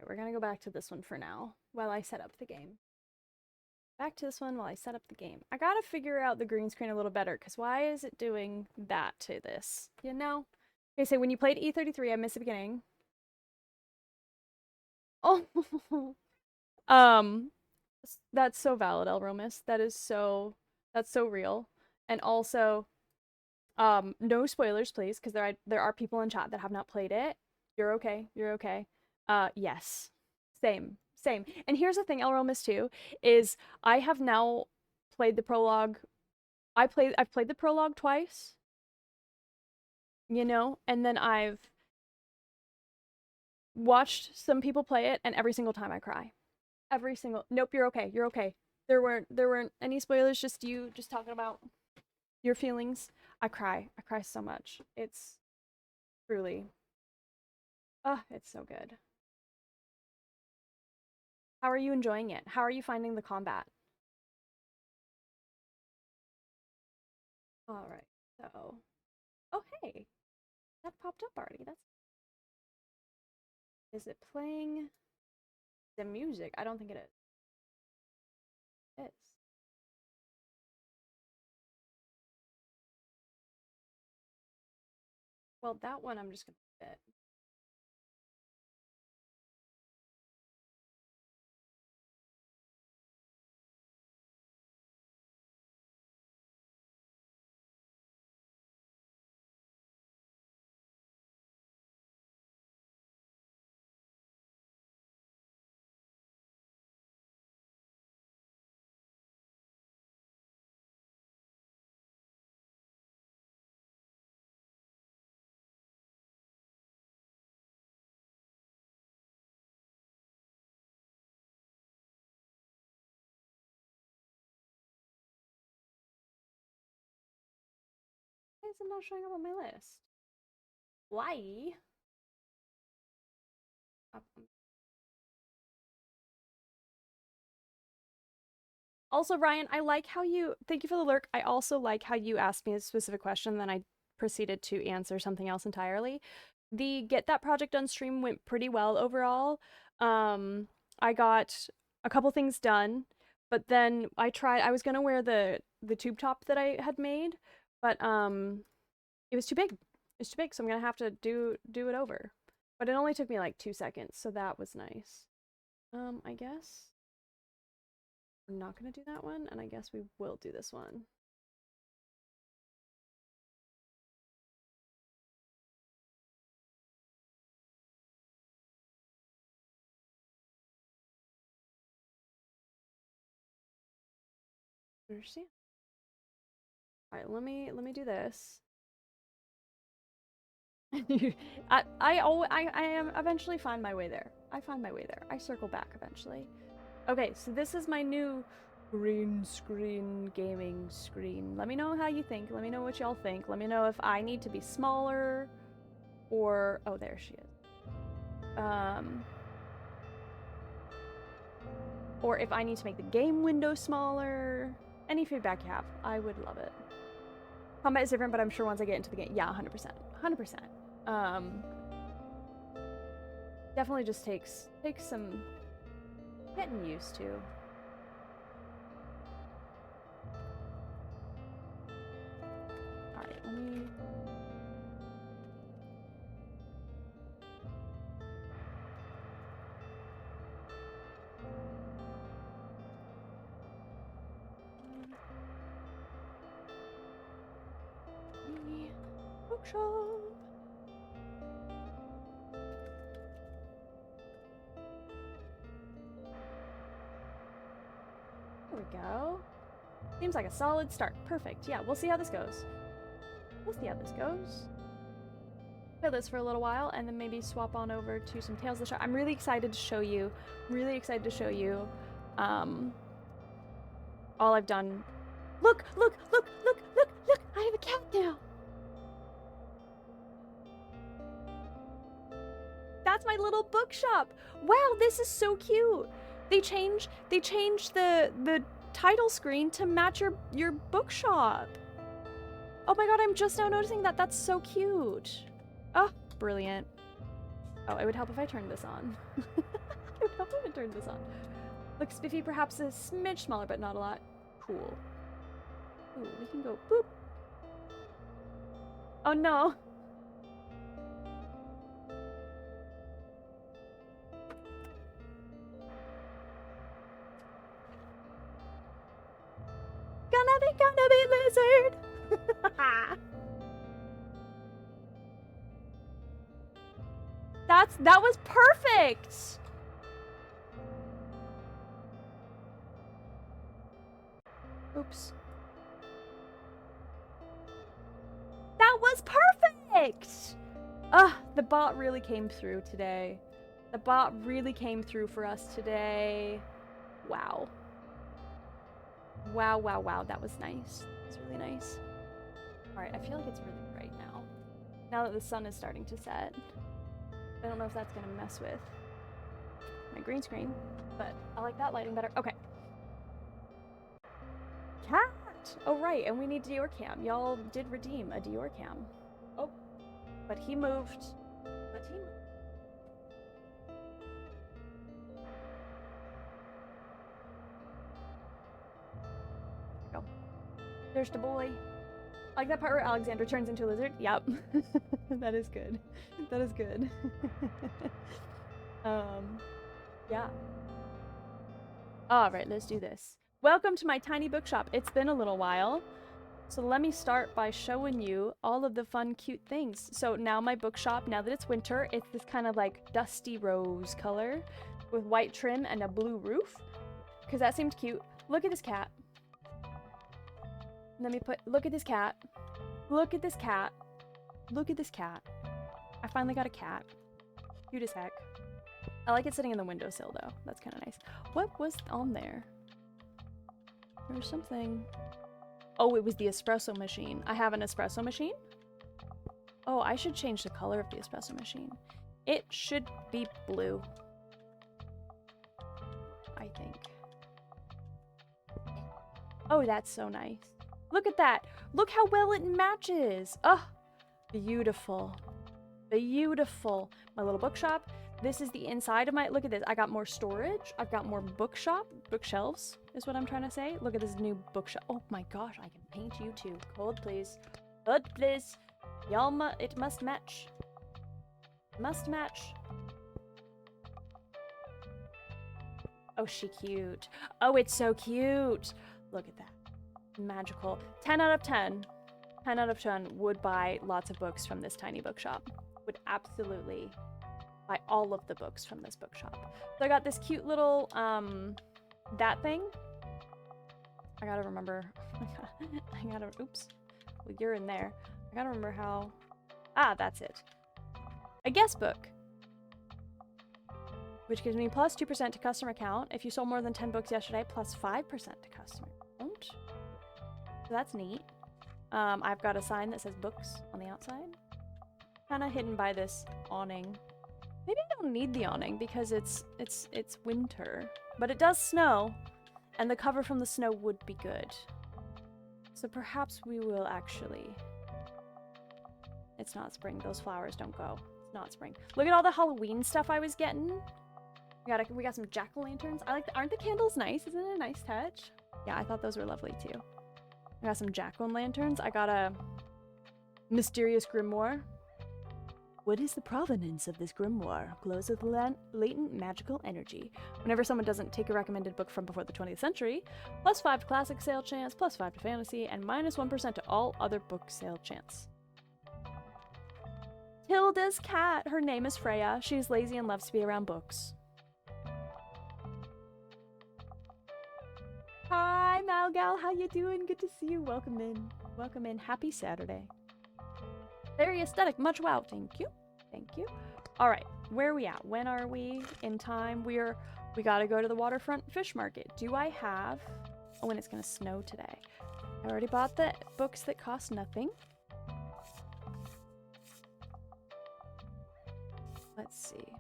we're gonna go back to this one for now while I set up the game. Back to this one while I set up the game. I gotta figure out the green screen a little better, because why is it doing that to this? You know? Okay, so when you played E33, I missed the beginning. Oh, um, that's so valid, Elromus. That's so real. And also, no spoilers, please, because there are people in chat that have not played it. You're okay. You're okay. Yes. Same. Same. And here's the thing, Elromus too, is I have now played the prologue. I've played the prologue twice. You know, and then I've watched some people play it, and every single time I cry. Every single. Nope, you're okay. You're okay. There weren't any spoilers, just you just talking about your feelings. I cry. I cry so much. It's truly. It's so good. How are you enjoying it? How are you finding the combat? All right. So, oh hey, that popped up already. That's. Is it playing the music? I don't think it is. It is. Well, that one I'm just gonna fit. Why is it not showing up on my list? Why? Also, Ryan, I like how you. Thank you for the lurk. I also like how you asked me a specific question, then I proceeded to answer something else entirely. The Get That Project Done stream went pretty well overall. I got a couple things done, but then I was gonna wear the tube top that I had made, but it was too big. It's too big, so I'm gonna have to do it over. But it only took me like 2 seconds, so that was nice. I guess we're not gonna do that one, and I guess we will do this one. Understand? All right, let me do this. I am eventually find my way there. I find my way there. I circle back eventually. Okay, so this is my new green screen gaming screen. Let me know how you think. Let me know what y'all think. Let me know if I need to be smaller or oh, there she is. Or if I need to make the game window smaller. Any feedback you have, I would love it. Combat is different, but I'm sure once I get into the game, yeah, 100%, 100%. Definitely just takes some getting used to. All right, let me. Tiny Bookshop. There we go. Seems like a solid start. Perfect. Yeah, we'll see how this goes. We'll see how this goes. Play this for a little while and then maybe swap on over to some Tales of the Shard. I'm really excited to show you. Really excited to show you all I've done. Look, look, look, look, look, look! I have a cat now! That's my little bookshop! Wow, this is so cute! They changed the title screen to match your bookshop. Oh my god, I'm just now noticing that. That's so cute. Oh, brilliant. Oh, it would help if I turned this on. It would help if I turned this on. Looks spiffy, perhaps a smidge smaller, but not a lot. Cool. Ooh, we can go boop. Oh no. Gonna be lizard. That was perfect. Oops. That was perfect. The bot really came through today. The bot really came through for us today. Wow. Wow, wow, wow. That was nice. That was really nice. Alright, I feel like it's really bright now. Now that the sun is starting to set. I don't know if that's gonna mess with my green screen, but I like that lighting better. Okay. Cat! Oh, right, and we need Dior Cam. Y'all did redeem a Dior Cam. Oh, but he moved. But he moved. There we go. There's the boy. I like that part where Alexandra turns into a lizard. Yep. That is good. That is good. Yeah. All right, let's do this. Welcome to my tiny bookshop. It's been a little while. So let me start by showing you all of the fun, cute things. So now my bookshop, now that it's winter, it's this kind of like dusty rose color with white trim and a blue roof. Because that seemed cute. Look at this cat. Let me put, look at this cat. Look at this cat. Look at this cat. I finally got a cat. Cute as heck. I like it sitting in the windowsill though. That's kind of nice. What was on there? There was something. Oh, it was the espresso machine. I have an espresso machine. Oh, I should change the color of the espresso machine. It should be blue. I think. Oh, that's so nice. Look at that. Look how well it matches. Oh, beautiful. Beautiful. My little bookshop. This is the inside of my, look at this. I got more storage. I've got more bookshelves is what I'm trying to say. Look at this new bookshelf. Oh my gosh, I can paint you too. Hold please. Hold please. Y'all it must match. Must match. Oh, she cute. Oh, it's so cute. Look at that. Magical. 10 out of 10. 10 out of 10 would buy lots of books from this tiny bookshop. Would absolutely buy all of the books from this bookshop. So I got this cute little, that thing. I gotta remember. Oops. Well, you're in there. I gotta remember how. Ah, that's it. A guest book. Which gives me plus 2% to customer count. If you sold more than 10 books yesterday, plus 5% to customer count. So that's neat. I've got a sign that says books on the outside. Kind of hidden by this awning. Maybe I don't need the awning because it's winter. But it does snow, and the cover from the snow would be good. So perhaps we will actually... It's not spring. Those flowers don't go. It's not spring. Look at all the Halloween stuff I was getting. We got some jack-o'-lanterns. I like aren't the candles nice? Isn't it a nice touch? Yeah, I thought those were lovely too. I got some jack-o'-lanterns. I got a mysterious grimoire. What is the provenance of this grimoire? Glows with latent magical energy. Whenever someone doesn't take a recommended book from before the 20th century, plus 5 to classic sale chance, plus 5 to fantasy, and minus 1% to all other book sale chance. Tilda's cat. Her name is Freya. She's lazy and loves to be around books. Hi, Malgal. How you doing? Good to see you. Welcome in. Welcome in. Happy Saturday. Very aesthetic. Much wow. Thank you. Thank you. All right. Where are we at? When are we in time? We got to go to the waterfront fish market. Do I have... Oh, and it's going to snow today. I already bought the books that cost nothing. Let's see.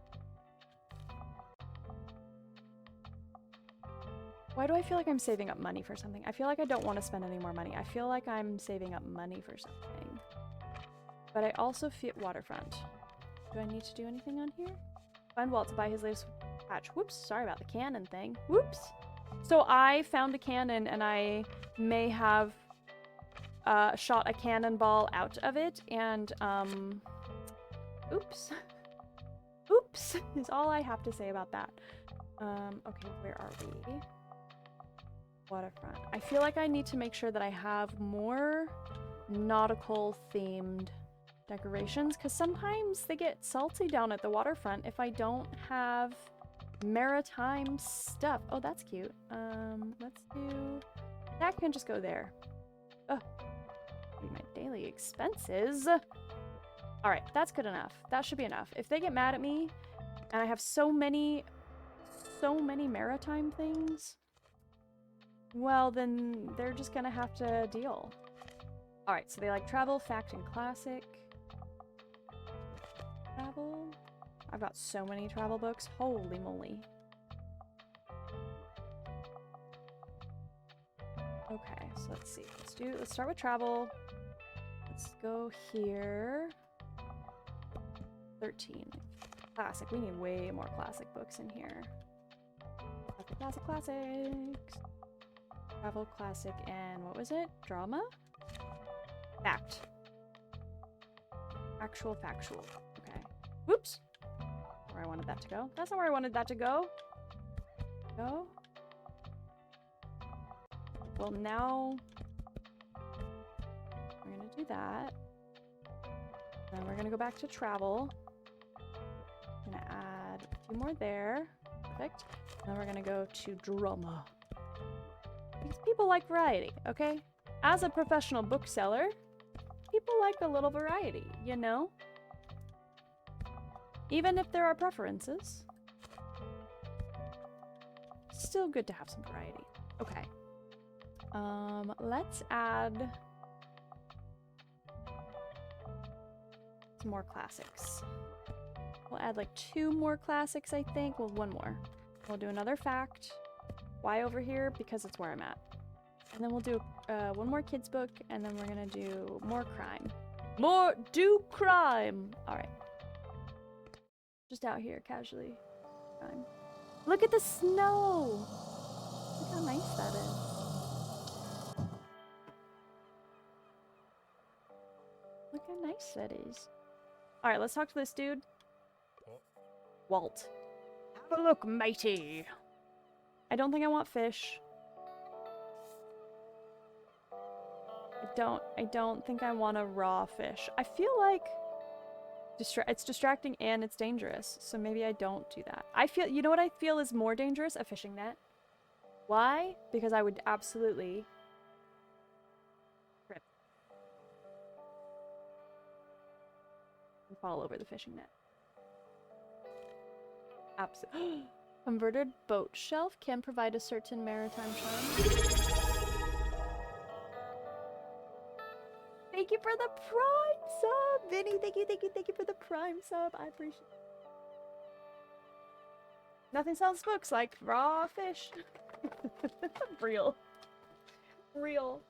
Why do I feel like I'm saving up money for something? I feel like I don't want to spend any more money. I feel like I'm saving up money for something. But I also feel waterfront. Do I need to do anything on here? Find Walt to buy his latest patch. Whoops, sorry about the cannon thing. Whoops. So I found a cannon and I may have shot a cannonball out of it and oops. Oops is all I have to say about that. Okay, where are we? Waterfront. I feel like I need to make sure that I have more nautical themed decorations because sometimes they get salty down at the waterfront if I don't have maritime stuff. Oh, that's cute. Let's do that. Can just go there. Oh, my daily expenses. All right, that's good enough. That should be enough. If they get mad at me and I have so many maritime things, well, then they're just gonna have to deal. All right, so they like travel, fact, and classic. Travel. I've got so many travel books. Holy moly. Okay, so let's see. Let's start with travel. Let's go here. 13. Classic. We need way more classic books in here. Classics. Travel, classic, and what was it? Drama? Fact. Actual, factual. Okay. Whoops. Where I wanted that to go. That's not where I wanted that to go. Go. Well, now we're gonna do that. Then we're gonna go back to travel. Gonna add a few more there. Perfect. Then we're gonna go to drama. Because people like variety, okay? As a professional bookseller, people like a little variety, you know? Even if there are preferences. Still good to have some variety. Okay. Let's add some more classics. We'll add like 2 more classics, I think. Well, 1 more. We'll do another fact. Why over here? Because it's where I'm at. And then we'll do 1 more kids book, and then we're gonna do more crime. More do crime! Alright. Just out here, casually. Crime. Look at the snow! Look how nice that is. Look how nice that is. Alright, let's talk to this dude. Walt. Have a look, matey! I don't think I want fish. I don't think I want a raw fish. I feel like it's distracting and it's dangerous, so maybe I don't do that. You know what I feel is more dangerous? A fishing net. Why? Because I would absolutely trip and fall over the fishing net. Absolutely. Converted boat shelf can provide a certain maritime charm. Thank you for the Prime sub! Vinny, thank you for the Prime sub. I appreciate it. Nothing sells books like raw fish. Real. Real.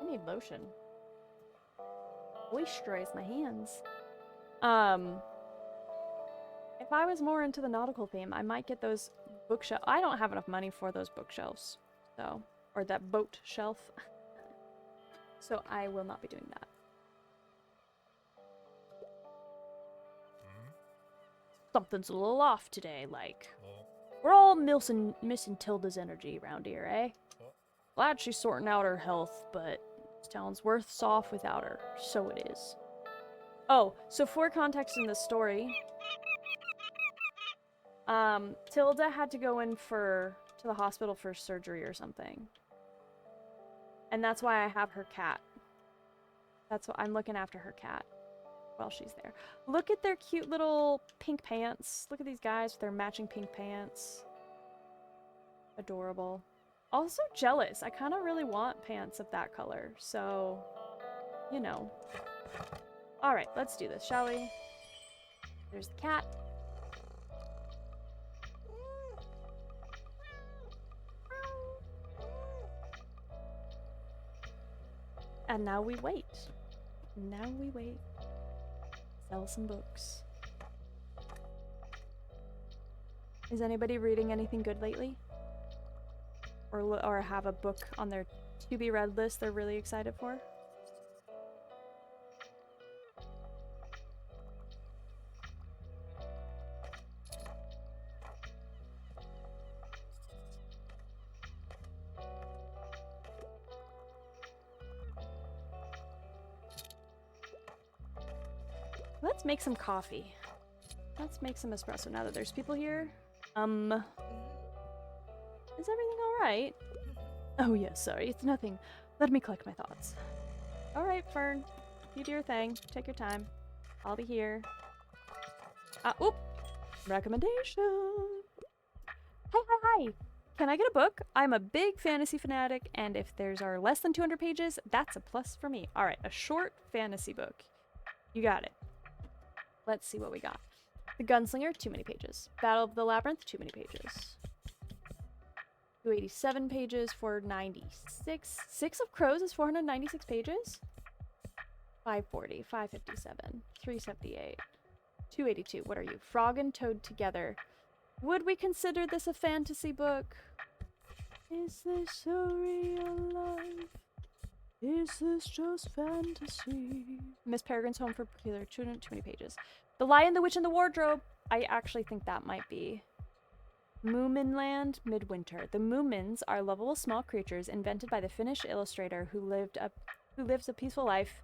I need lotion. Moisturize my hands. If I was more into the nautical theme, I might get those bookshelves. I don't have enough money for those bookshelves, so, or that boat shelf. So I will not be doing that. Something's a little off today, like. We're all missing Tilda's energy around here, eh? Glad she's sorting out her health, but this town's worse off without her. So it is. Oh, so for context in the story, Tilda had to go in to the hospital for surgery or something. And that's why I have her cat. That's why I'm looking after her cat while she's there. Look at their cute little pink pants. Look at these guys with their matching pink pants. Adorable. Also jealous. I kind of really want pants of that color. So, you know. Alright, let's do this, shall we? There's the cat. And now we wait. Now we wait. Sell some books. Is anybody reading anything good lately? Or have a book on their to-be-read list they're really excited for? Let's make some coffee. Let's make some espresso now that there's people here. Is everything alright? Oh yes, sorry, it's nothing. Let me collect my thoughts. Alright, Fern. You do your thing. Take your time. I'll be here. Oop! Recommendation! Hi, hi, hi! Can I get a book? I'm a big fantasy fanatic, and if theirs are less than 200 pages, that's a plus for me. Alright, a short fantasy book. You got it. Let's see what we got. The Gunslinger, too many pages. Battle of the Labyrinth, too many pages. 287 pages, 496. Six of Crows is 496 pages? 540, 557, 378, 282. What are you? Frog and Toad Together. Would we consider this a fantasy book? Is this a real life? Is this just fantasy? Miss Peregrine's Home for Peculiar Children, too many pages. The Lion, the Witch, and the Wardrobe. I actually think that might be. Moominland, Midwinter. The Moomins are lovable small creatures invented by the Finnish illustrator who lives a peaceful life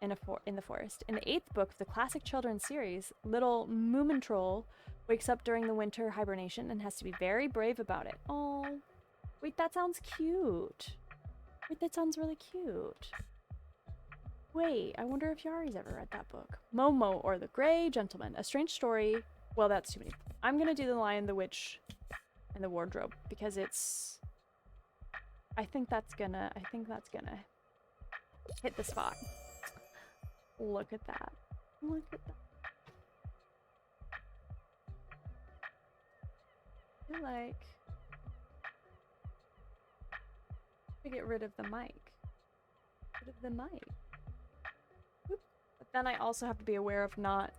in the forest. In the 8th book of the classic children's series, little Moomin Troll wakes up during the winter hibernation and has to be very brave about it. Oh, wait, that sounds cute. Wait, that sounds really cute. Wait, I wonder if Yari's ever read that book. Momo, or the Grey Gentleman. A strange story. Well, that's too many. I'm gonna do The Lion, the Witch, and the Wardrobe because it's... I think that's gonna hit the spot. Look at that. Look at that. I feel like... to get rid of the mic. Rid of the mic. Oop. But then I also have to be aware of not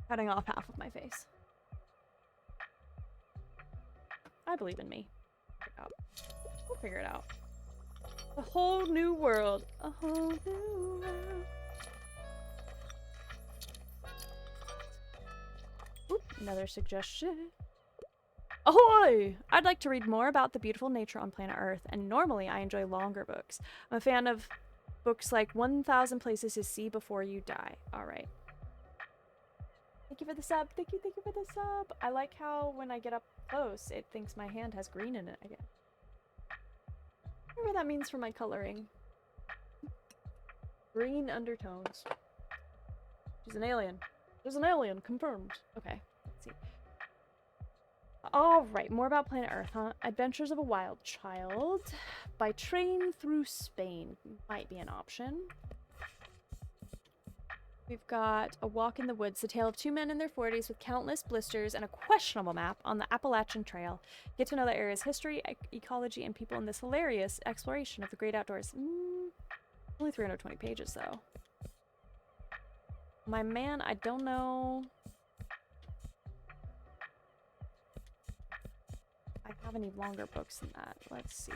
cutting off half of my face. I believe in me. We'll figure it out. A whole new world. A whole new world. Oop, another suggestion. Ahoy! I'd like to read more about the beautiful nature on planet Earth, and normally I enjoy longer books. I'm a fan of books like 1,000 Places to See Before You Die. Alright. Thank you for the sub. Thank you for the sub. I like how when I get up close, it thinks my hand has green in it again. Whatever that means for my coloring. Green undertones. She's an alien. There's an alien, confirmed. Okay, let's see. Alright, more about planet Earth, huh? Adventures of a Wild Child. By train through Spain might be an option. We've got A Walk in the Woods, the tale of two men in their 40s with countless blisters and a questionable map on the Appalachian Trail. Get to know the area's history, ecology, and people in this hilarious exploration of the great outdoors. Only 320 pages, though. My man, I don't know. I have any longer books than that. Let's see.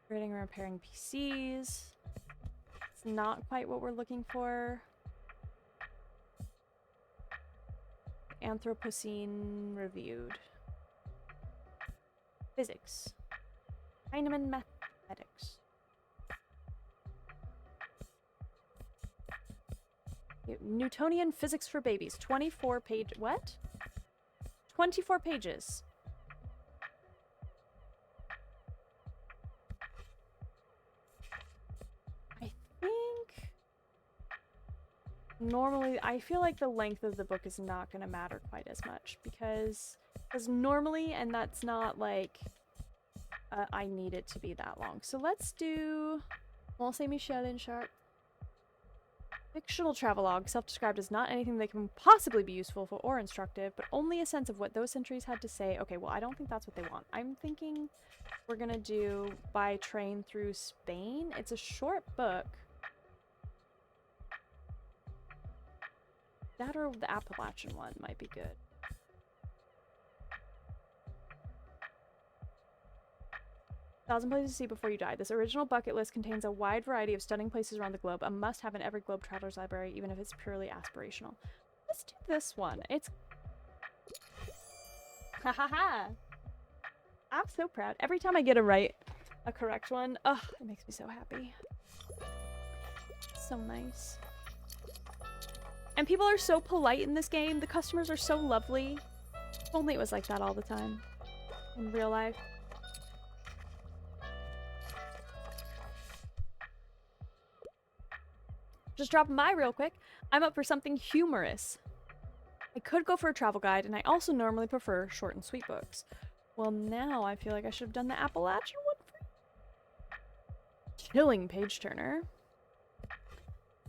Creating and repairing PCs. It's not quite what we're looking for. Anthropocene reviewed. Physics. Heinemann mathematics. Newtonian physics for babies. 24 page. What? 24 pages. Normally, I feel like the length of the book is not going to matter quite as much because normally, and that's not like I need it to be that long. So let's do Mont Saint Michel in Chartres. Fictional travelogue, self-described as not anything that can possibly be useful for or instructive, but only a sense of what those centuries had to say. Okay, well, I don't think that's what they want. I'm thinking we're gonna do By Train Through Spain. It's a short book. That or the Appalachian one might be good. Thousand places to see before you die. This original bucket list contains a wide variety of stunning places around the globe. A must-have in every Globe Traveler's library, even if it's purely aspirational. Let's do this one. It's... Ha ha ha! I'm so proud. Every time I get a correct one, ugh, it makes me so happy. So nice. And people are so polite in this game. The customers are so lovely. If only it was like that all the time. In real life. Just dropping by real quick. I'm up for something humorous. I could go for a travel guide, and I also normally prefer short and sweet books. Well, now I feel like I should have done the Appalachian one for... Chilling page turner.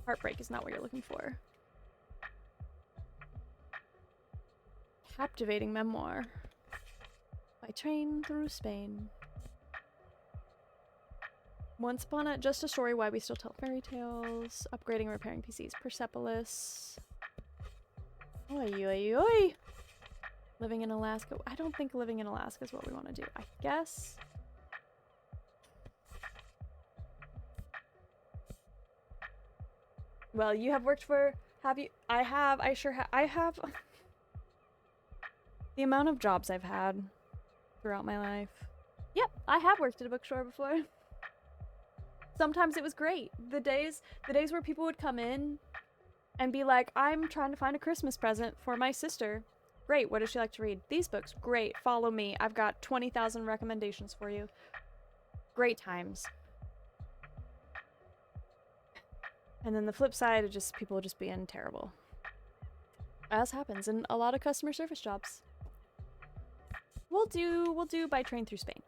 Heartbreak is not what you're looking for. Captivating memoir. By Train Through Spain. Once upon a... Just a story why we still tell fairy tales. Upgrading and repairing PCs. Persepolis. Oi, oi, oi! Living in Alaska. I don't think living in Alaska is what we want to do. I guess... Well, you have worked for... Have you... I have. I sure have. I have... The amount of jobs I've had throughout my life. Yep, I have worked at a bookstore before. Sometimes it was great. The days where people would come in and be like, I'm trying to find a Christmas present for my sister. Great, what does she like to read? These books. Great, follow me. I've got 20,000 recommendations for you. Great times. And then the flip side of just people just being terrible. As happens in a lot of customer service jobs. We'll do By Train Through Spain.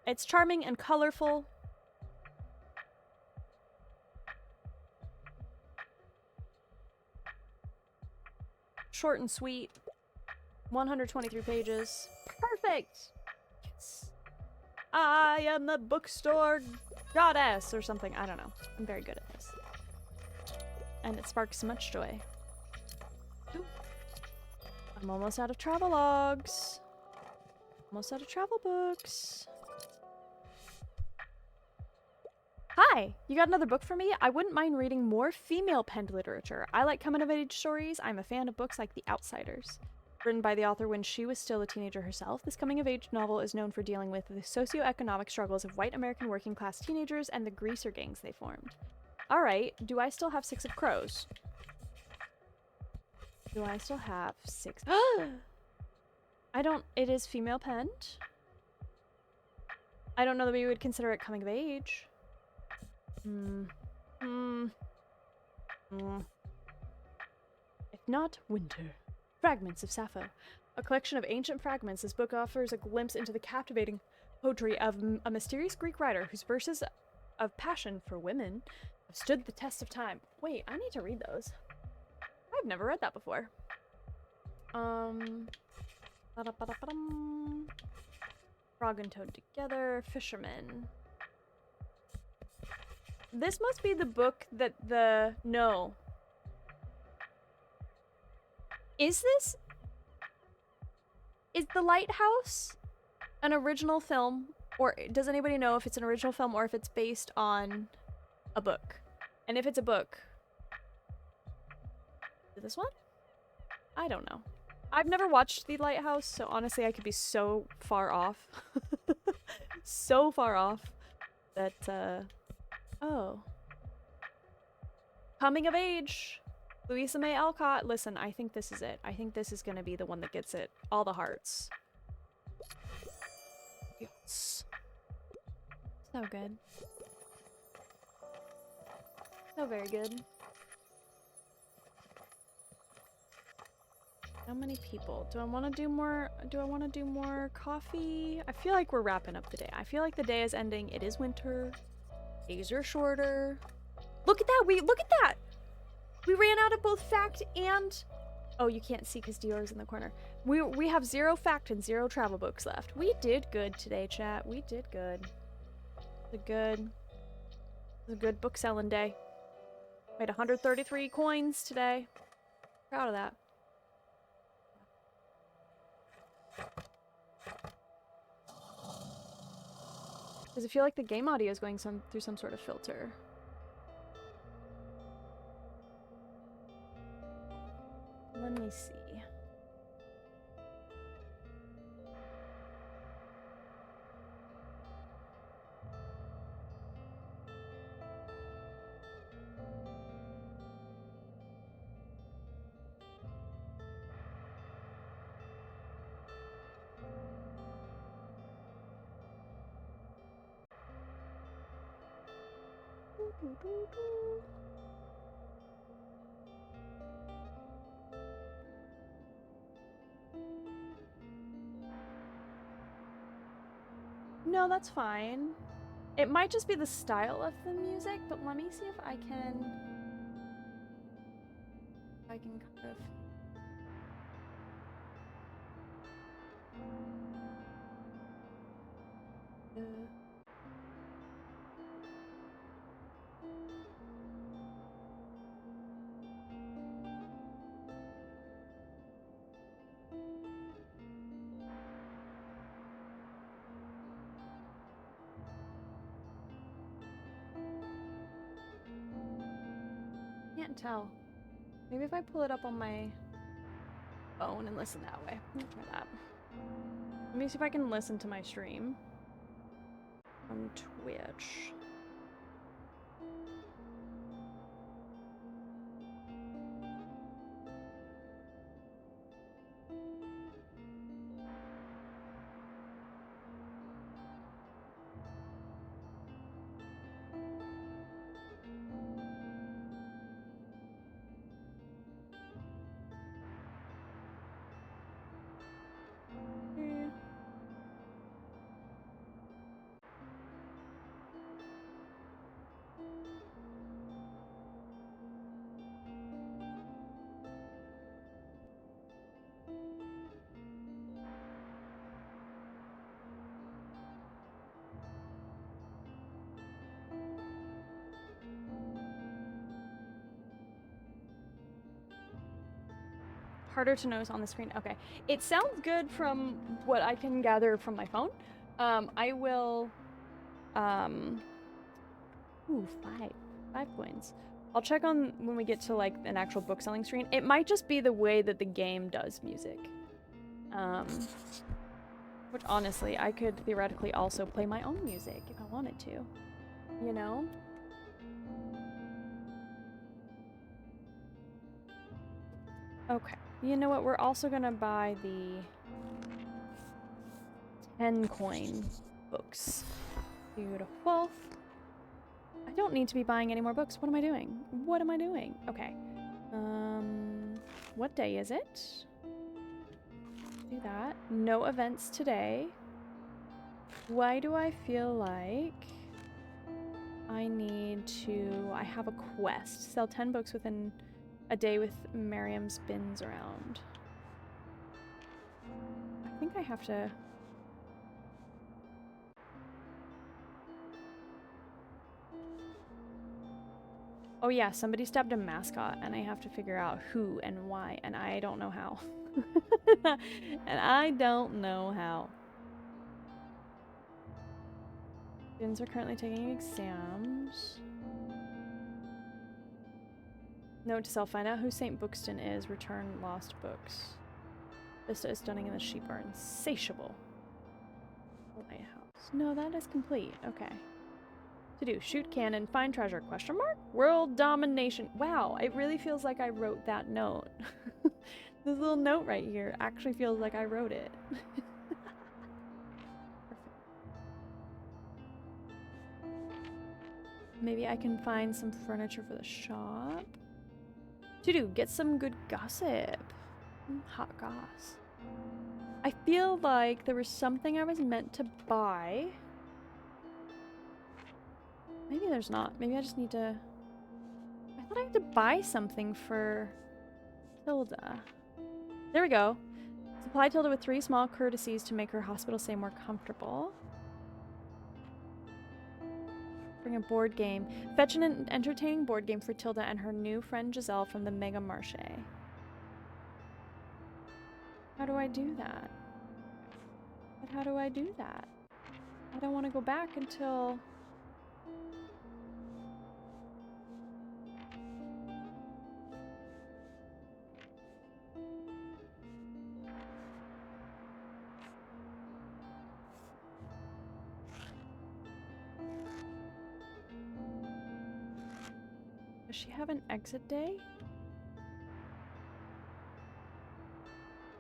It's charming and colorful. Short and sweet. 123 pages. Perfect! Yes. I am the bookstore goddess or something. I don't know. I'm very good at this. And it sparks much joy. Ooh. I'm almost out of travelogues. Almost out of travel books. Hi! You got another book for me? I wouldn't mind reading more female-penned literature. I like coming-of-age stories. I'm a fan of books like The Outsiders. Written by the author when she was still a teenager herself, this coming-of-age novel is known for dealing with the socioeconomic struggles of white American working-class teenagers and the greaser gangs they formed. Alright, do I still have 6 of Crows? Do I still have 6? I don't... It is female-penned. I don't know that we would consider it coming-of-age. If not, Winter. Fragments of Sappho. A collection of ancient fragments, this book offers a glimpse into the captivating poetry of a mysterious Greek writer whose verses of passion for women have stood the test of time. Wait, I need to read those. I've never read that before. Frog and Toad Together. Fisherman. This must be the book that the... No. Is this... Is The Lighthouse an original film? Or does anybody know if it's an original film or if it's based on a book? And if it's a book... Is it this one? I don't know. I've never watched The Lighthouse, so honestly I could be so far off. So far off that, Oh. Coming of age! Louisa May Alcott. Listen, I think this is it. I think this is gonna be the one that gets it. All the hearts. Yes. So good. So very good. How many people? Do I want to do more coffee? I feel like we're wrapping up the day. I feel like the day is ending. It is winter. Days are shorter. Look at that! Look at that! We ran out of both fact and... Oh, you can't see because Dior's in the corner. We have 0 fact and 0 travel books left. We did good today, chat. We did good. It was a good book selling day. Made 133 coins today. Proud of that. Does it feel like the game audio is going through some sort of filter? Let me see. No, that's fine. It might just be the style of the music, but let me see if I can kind of... Can't tell. Maybe if I pull it up on my phone and listen that way. Let me try that. Let me see if I can listen to my stream on Twitch. Harder to notice on the screen. Okay. It sounds good from what I can gather from my phone. I will... Ooh, 5 coins. I'll check on when we get to, like, an actual book selling screen. It might just be the way that the game does music. Which, honestly, I could theoretically also play my own music if I wanted to. You know? Okay. You know what? We're also gonna buy the 10 coin books. Beautiful. I don't need to be buying any more books. What am I doing? What am I doing? Okay. What day is it? Do that. No events today. Why do I feel like I need to... I have a quest. Sell 10 books within a day with Miriam's bins around. I think I have to... Oh yeah, somebody stabbed a mascot and I have to figure out who and why, and I don't know how. And I don't know how. Students are currently taking exams. Note to self, find out who St. Bookston is. Return lost books. Vista is stunning in the sheep are insatiable. Lighthouse. No, that is complete. Okay. To do. Shoot cannon. Find treasure. Question mark? World domination. Wow. It really feels like I wrote that note. This little note right here actually feels like I wrote it. Maybe I can find some furniture for the shop. To do. Get some good gossip. Hot goss. I feel like there was something I was meant to buy. Maybe there's not. Maybe I just need to... I thought I had to buy something for Tilda. There we go. Supply Tilda with 3 small courtesies to make her hospital stay more comfortable. Bring a board game. Fetch an entertaining board game for Tilda and her new friend Giselle from the Mega Marché. How do I do that? But how do I do that? I don't want to go back until... Does she have an exit day?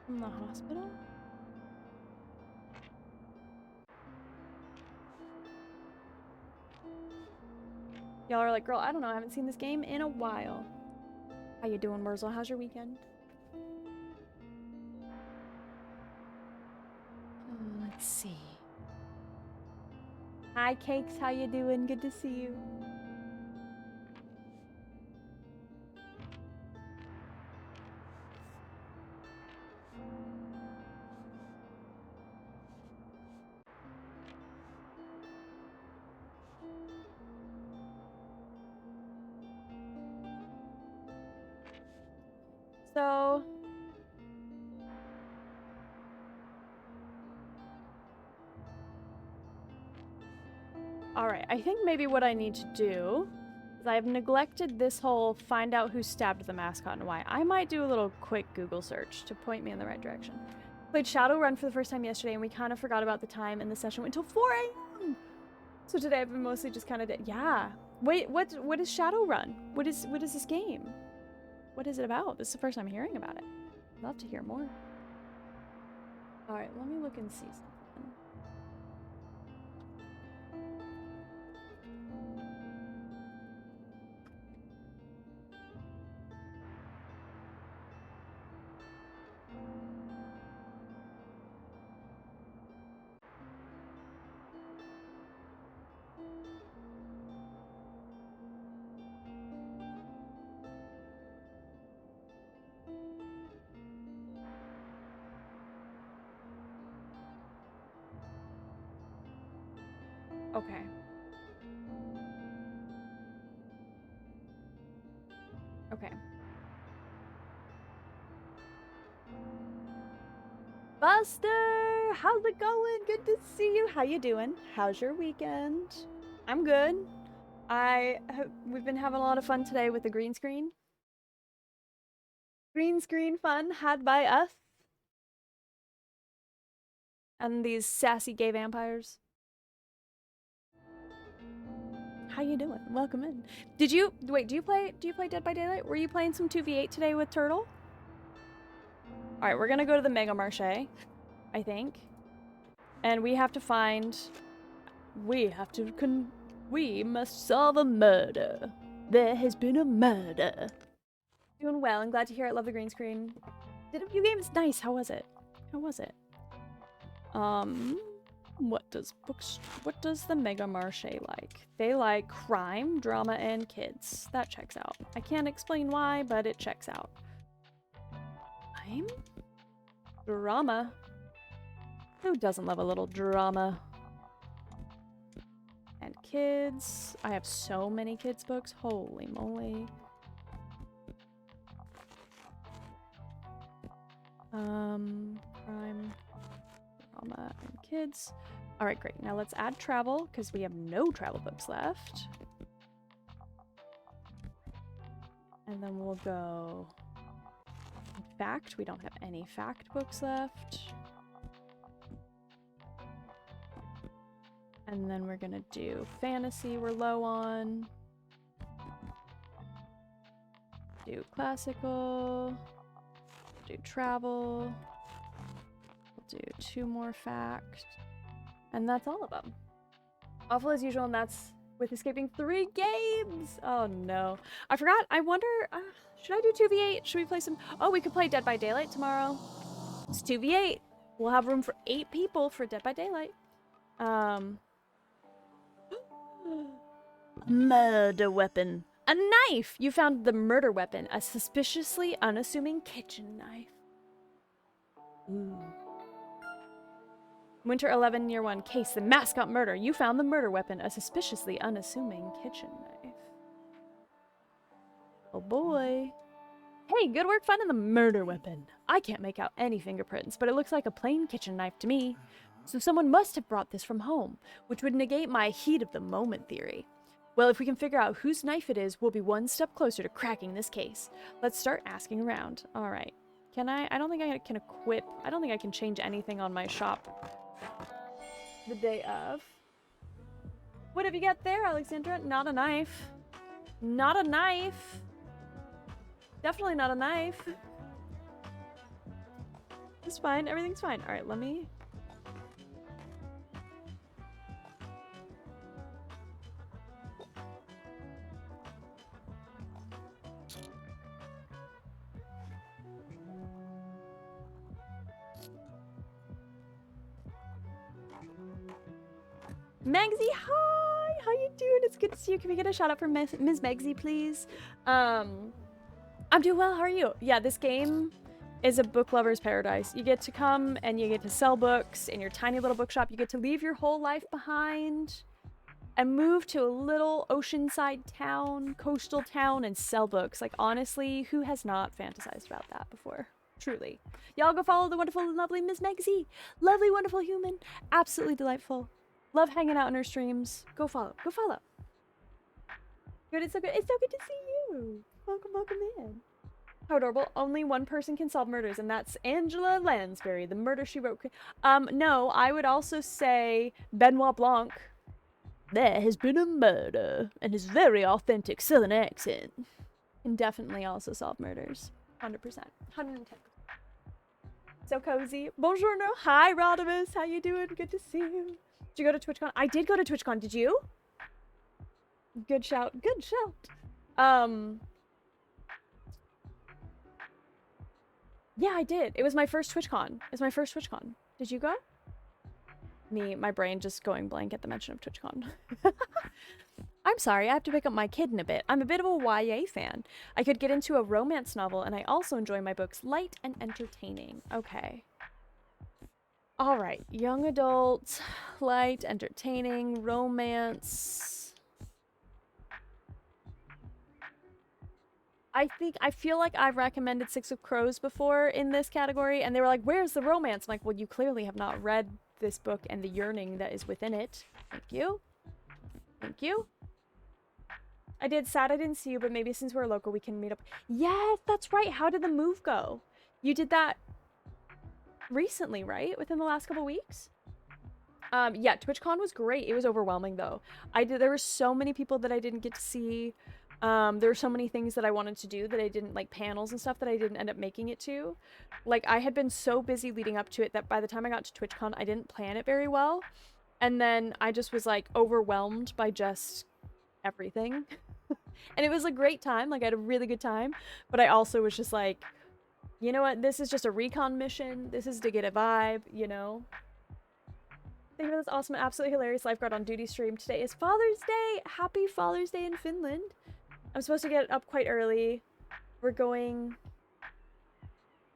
From the hospital? Y'all are like, girl, I don't know. I haven't seen this game in a while. How you doing, Wurzel? How's your weekend? Let's see. Hi, Cakes. How you doing? Good to see you. So... Alright, I think maybe what I need to do is I've neglected this whole find out who stabbed the mascot and why. I might do a little quick Google search to point me in the right direction. Played Shadowrun for the first time yesterday and we kind of forgot about the time and the session went until 4 a.m. So today I've been mostly just kind of... Yeah. Wait, what is Shadowrun? What is this game? What is it about? This is the first time hearing about it. I'd love to hear more. Alright, let me look and see something. Okay. Okay. Buster! How's it going? Good to see you. How you doing? How's your weekend? I'm good. We've been having a lot of fun today with the green screen. Green screen fun had by us. And these sassy gay vampires. How you doing? Welcome in. Do you play Dead by Daylight? Were you playing some 2v8 today with Turtle? Alright, we're gonna go to the Mega Marché, I think. And we have to find... We must solve a murder. There has been a murder. Doing well. I'm glad to hear it. Love the green screen. Did a few games. Nice. How was it? How was it? What does the Mega Marché like? They like crime, drama, and kids. That checks out. I can't explain why, but it checks out. Crime? Drama? Who doesn't love a little drama? And kids. I have so many kids books. Holy moly. Crime, drama, and kids. Alright, great. Now let's add travel, because we have no travel books left. And then we'll go... Fact. We don't have any fact books left. And then we're gonna do fantasy we're low on. Do classical. Do travel. We'll do 2 more fact. And that's all of them. Awful as usual, and that's with escaping 3 games! Oh no. I forgot, I wonder, should I do 2v8? Should we play some... Oh, we could play Dead by Daylight tomorrow. It's 2v8. We'll have room for 8 people for Dead by Daylight. Murder weapon. A knife! You found the murder weapon, a suspiciously unassuming kitchen knife. Ooh. Winter 11, Year 1, case, the mascot murder. You found the murder weapon, a suspiciously unassuming kitchen knife. Oh boy. Hey, good work finding the murder weapon. I can't make out any fingerprints, but it looks like a plain kitchen knife to me. So someone must have brought this from home, which would negate my heat of the moment theory. Well, if we can figure out whose knife it is, we'll be one step closer to cracking this case. Let's start asking around. All right. Can I don't think I can equip. I don't think I can change anything on my shop the day of. What have you got there, Alexandra? Not a knife. Not a knife. Definitely not a knife. It's fine. Everything's fine. All right, let me... Megsy, hi! How you doing? It's good to see you. Can we get a shout out for Ms. Megsy, please? I'm doing well. How are you? Yeah, this game is a book lover's paradise. You get to come and you get to sell books in your tiny little bookshop. You get to leave your whole life behind and move to a little oceanside town, coastal town, and sell books. Like, honestly, who has not fantasized about that before? Truly. Y'all go follow the wonderful and lovely Ms. Megsy. Lovely, wonderful human. Absolutely delightful. Love hanging out in her streams. Go follow. Go follow. Good, it's so good. It's so good to see you. Welcome, welcome in. How adorable. Only one person can solve murders, and that's Angela Lansbury, the murder she wrote. No, I would also say Benoit Blanc. There has been a murder, and his very authentic southern accent can definitely also solve murders. 100%. 110%. So cozy. Buongiorno. Hi, Rodimus. How you doing? Good to see you. Did you go to TwitchCon? I did go to TwitchCon. Did you? Good shout. Good shout. Yeah, I did. It was my first TwitchCon. It was my first TwitchCon. Did you go? My brain just going blank at the mention of TwitchCon. I'm sorry, I have to pick up my kid in a bit. I'm a bit of a YA fan. I could get into a romance novel, and I also enjoy my books light and entertaining. Okay. All right, young adult, light, entertaining, romance. I feel like I've recommended Six of Crows before in this category, and they were like, where's the romance? I'm like, well, you clearly have not read this book and the yearning that is within it. Thank you. Thank you. I did. Sad I didn't see you, but maybe since we're local, we can meet up. Yes, that's right. How did the move go? You did that recently, right? Within the last couple weeks? Yeah, TwitchCon was great. It was overwhelming, though. There were so many people that I didn't get to see. There were so many things that I wanted to do that I didn't, like panels and stuff that I didn't end up making it to. Like, I had been so busy leading up to it that by the time I got to TwitchCon, I didn't plan it very well. And then I just was, like, overwhelmed by just everything. And it was a great time. Like, I had a really good time. But I also was just like, you know what? This is just a recon mission. This is to get a vibe, you know? Thank you for this awesome and absolutely hilarious lifeguard on duty stream. Today is Father's Day. Happy Father's Day in Finland. I'm supposed to get up quite early. We're going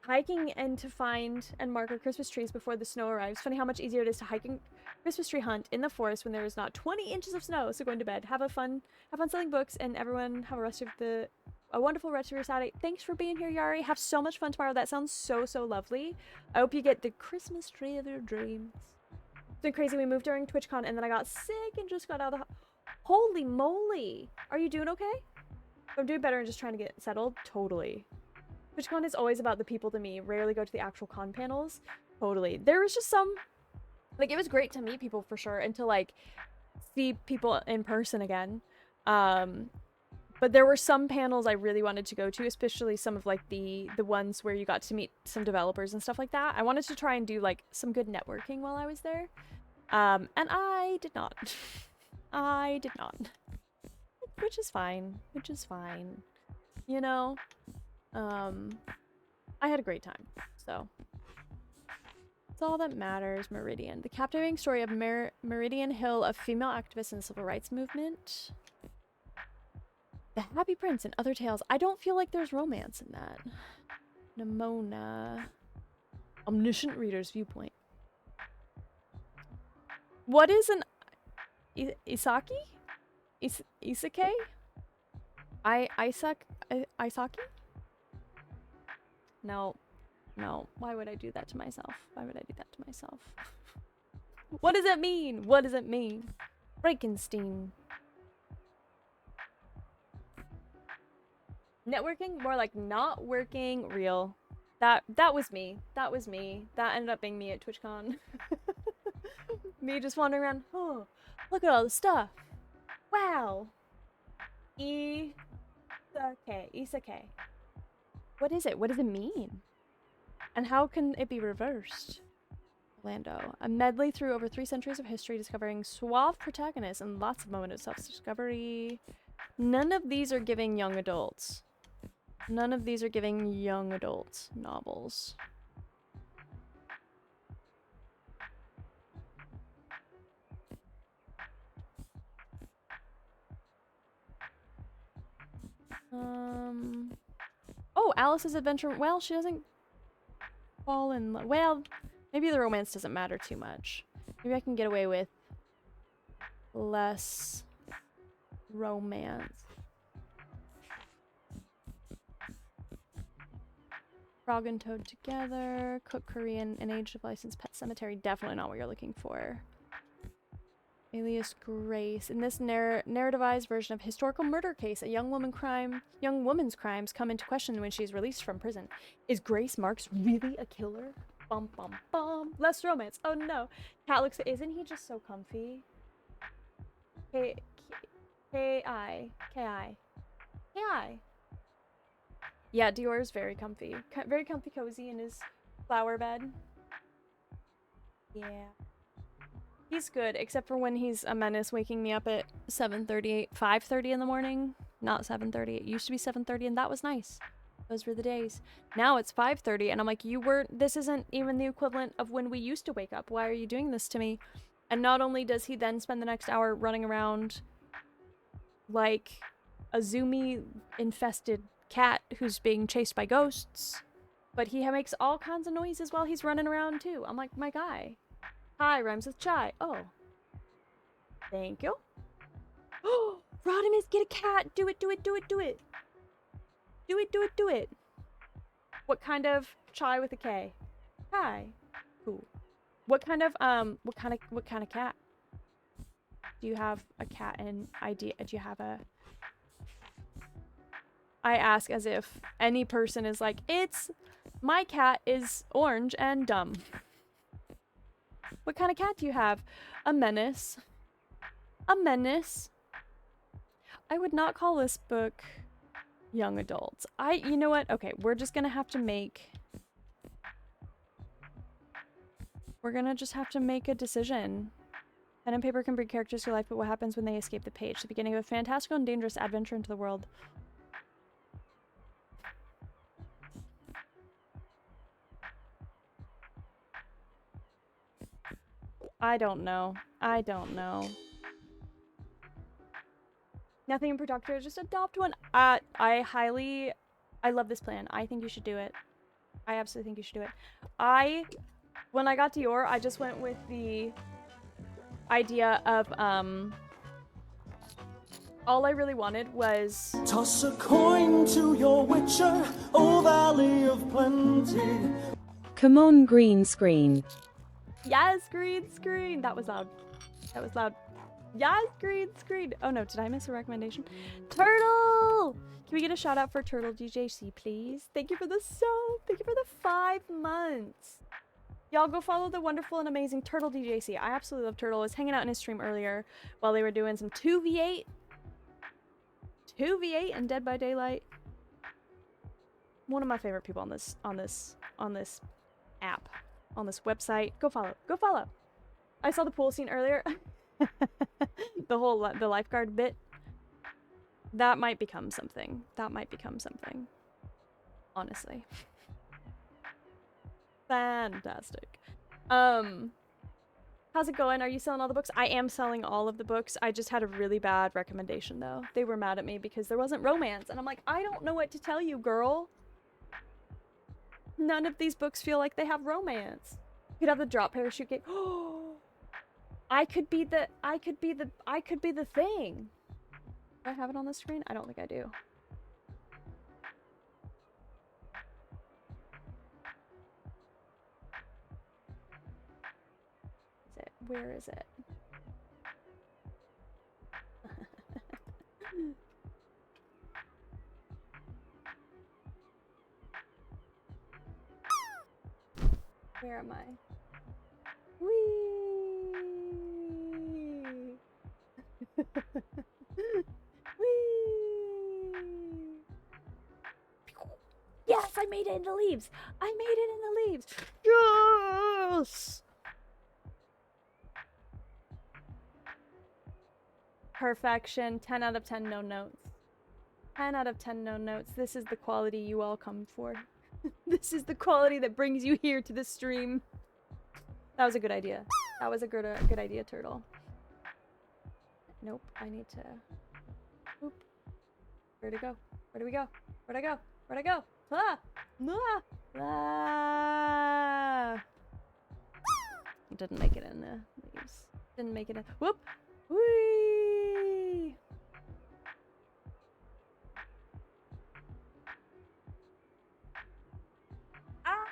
hiking and to find and mark our Christmas trees before the snow arrives. Funny how much easier it is to hike and Christmas tree hunt in the forest when there is not 20 inches of snow. So going to bed. Have fun selling books, and everyone have a wonderful rest of your Saturday. Thanks for being here, Yari. Have so much fun tomorrow. That sounds so, so lovely. I hope you get the Christmas tree of your dreams. It's been crazy. We moved during TwitchCon, and then I got sick and just got out of the... Holy moly! Are you doing okay? I'm doing better and just trying to get settled. Totally. TwitchCon is always about the people to me. Rarely go to the actual con panels. Totally. There was just some... Like, it was great to meet people for sure and to, like, see people in person again. But there were some panels I really wanted to go to, especially some of, like, the ones where you got to meet some developers and stuff like that. I wanted to try and do, like, some good networking while I was there. And I did not. I did not. Which is fine. Which is fine. You know? I had a great time, so... That's all that matters. Meridian. The captivating story of Meridian Hill, a female activist in the civil rights movement. The Happy Prince and Other Tales. I don't feel like there's romance in that. Nimona. Omniscient Reader's Viewpoint. What is an Isaki? Isekai? Isaki? No. No. Why would I do that to myself? Why would I do that to myself? What does it mean? What does it mean? Frankenstein. Networking? More like not working. Real. That was me. That was me. That ended up being me at TwitchCon. Me just wandering around. Oh, look at all the stuff. Wow. Isekai. Isekai. What is it? What does it mean? And how can it be reversed? Orlando. A medley through over 3 centuries of history, discovering suave protagonists and lots of moments of self-discovery. None of these are giving young adults. None of these are giving young adults novels. Oh, Alice's Adventure. Well, she doesn't fall in love. Well, maybe the romance doesn't matter too much. Maybe I can get away with less romance. Frog and Toad together. Cook Korean. An Age of License. Pet Cemetery. Definitely not what you're looking for. Alias Grace. In this narrativized version of historical murder case, a young woman's crimes come into question when she's released from prison. Is Grace Marks really a killer? Bum bum bum. Less romance. Oh no. Cat looks. Isn't he just so comfy? K-I. Yeah, Dior is very comfy. Very comfy, cozy in his flower bed. Yeah. He's good, except for when he's a menace waking me up at 5:30 in the morning. Not 7:30. It used to be 7:30, and that was nice. Those were the days. Now it's 5:30, and I'm like, this isn't even the equivalent of when we used to wake up. Why are you doing this to me? And not only does he then spend the next hour running around like a Zoomy-infested cat who's being chased by ghosts, but he makes all kinds of noises while he's running around, too. I'm like, my guy. Hi, rhymes with chai. Oh. Thank you. Oh, Rodimus, get a cat. Do it, do it, do it, do it. Do it, do it, do it. What kind of chai with a K? Hi. Cool. What kind of cat? Do you have a cat and idea? Do you have a... I ask as if any person is like, my cat is orange and dumb. What kind of cat do you have? A menace. A menace. I would not call this book young adults. You know what? Okay, we're just gonna have to make... We're gonna just have to make a decision. Pen and paper can bring characters to life, but what happens when they escape the page? The beginning of a fantastical and dangerous adventure into the world. I don't know. I don't know. Nothing in Proctor, just adopt one. I love this plan. I think you should do it. I absolutely think you should do it. When I got Dior, I just went with the idea of, all I really wanted was... Toss a coin to your witcher, O Valley of Plenty. Come on, green screen. Yes, green screen! That was loud. That was loud. Yes, green screen! Oh no, did I miss a recommendation? Turtle! Can we get a shout out for Turtle DJC, please? Thank you for the sub! Thank you for the 5 months! Y'all go follow the wonderful and amazing Turtle DJC. I absolutely love Turtle. I was hanging out in his stream earlier while they were doing some 2v8 and Dead by Daylight. One of my favorite people on this app. On this website. Go follow. Go follow. I saw the pool scene earlier. The lifeguard bit. That might become something. That might become something. Honestly. Fantastic. How's it going? Are you selling all the books? I am selling all of the books. I just had a really bad recommendation, though. They were mad at me because there wasn't romance. And I'm like, I don't know what to tell you, girl. None of these books feel like they have romance. You could have the drop parachute game. Oh, I could be the thing. Do I have it on the screen? I don't think I do. Is it? Where is it? Where am I? Whee! Whee! Yes, I made it in the leaves. I made it in the leaves. Yes! Perfection. 10 out of 10 no notes. 10 out of 10 no notes. This is the quality you all come for. This is the quality that brings you here to the stream. That was a good idea. That was a good idea, Turtle. Nope, I need to... Oop. Where'd it go? Where do we go? Where'd I go? Where'd I go? Ah! Ah! Ah! Didn't make it in the leaves. Didn't make it in. Whoop! Whee! Ah,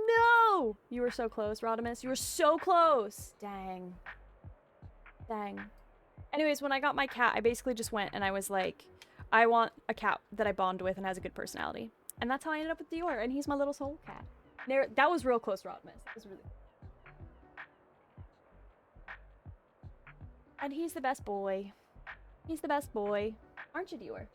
no! You were so close, Rodimus. You were so close! Dang. Dang. Anyways, when I got my cat, I basically just went and I was like, I want a cat that I bond with and has a good personality. And that's how I ended up with Dior, and he's my little soul cat. That was real close, Rodimus. That was really... And he's the best boy. He's the best boy. Aren't you, Dior?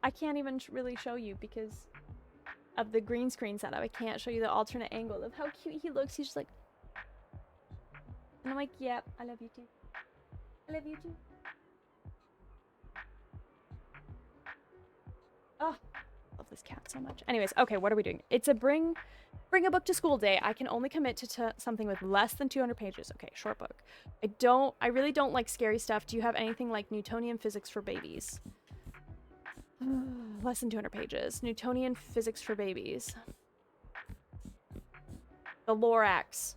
I can't even really show you because of the green screen setup. I can't show you the alternate angle of how cute he looks. He's just like... And I'm like, yep, I love you too. I love you too. Oh, I love this cat so much. Anyways, okay, what are we doing? It's a bring a book to school day. I can only commit to something with less than 200 pages. Okay, short book. I really don't like scary stuff. Do you have anything like Newtonian physics for babies? Less than 200 pages. Newtonian physics for babies. The Lorax.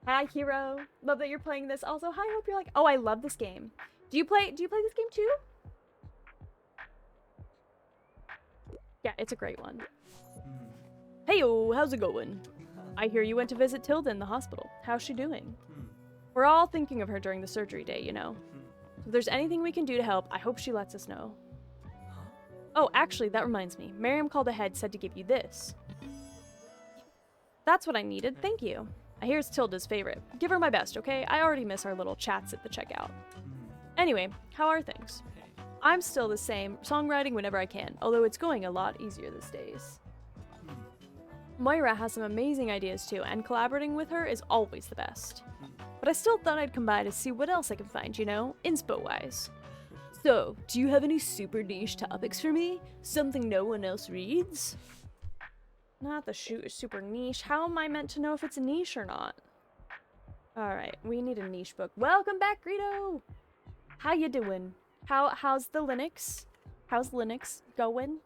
Hi, hero. Love that you're playing this. Also, hi, hope you're like, oh, I love this game. Do you play this game too? Yeah, it's a great one. Hey-yo, how's it going? I hear you went to visit Tilda in the hospital. How's she doing? We're all thinking of her during the surgery day, you know. So if there's anything we can do to help, I hope she lets us know. Oh, actually, that reminds me. Miriam called ahead, said to give you this. That's what I needed, thank you. I hear it's Tilda's favorite. Give her my best, okay? I already miss our little chats at the checkout. Anyway, how are things? I'm still the same, songwriting whenever I can, although it's going a lot easier these days. Moira has some amazing ideas too, and collaborating with her is always the best. But I still thought I'd come by to see what else I can find, you know, inspo-wise. So, do you have any super niche topics for me? Something no one else reads? Not the shoot is super niche. How am I meant to know if it's a niche or not? Alright, we need a niche book. Welcome back, Greedo! How you doing? How's the Linux? How's Linux going?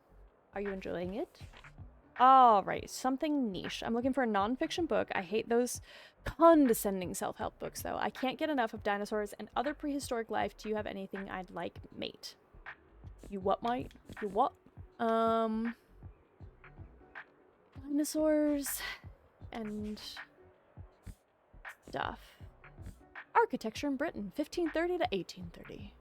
Are you enjoying it? Alright, something niche. I'm looking for a non-fiction book. I hate those condescending self-help books, though. I can't get enough of dinosaurs and other prehistoric life. Do you have anything I'd like, mate? You what, mate? You what? Dinosaurs and stuff. Architecture in Britain, 1530 to 1830.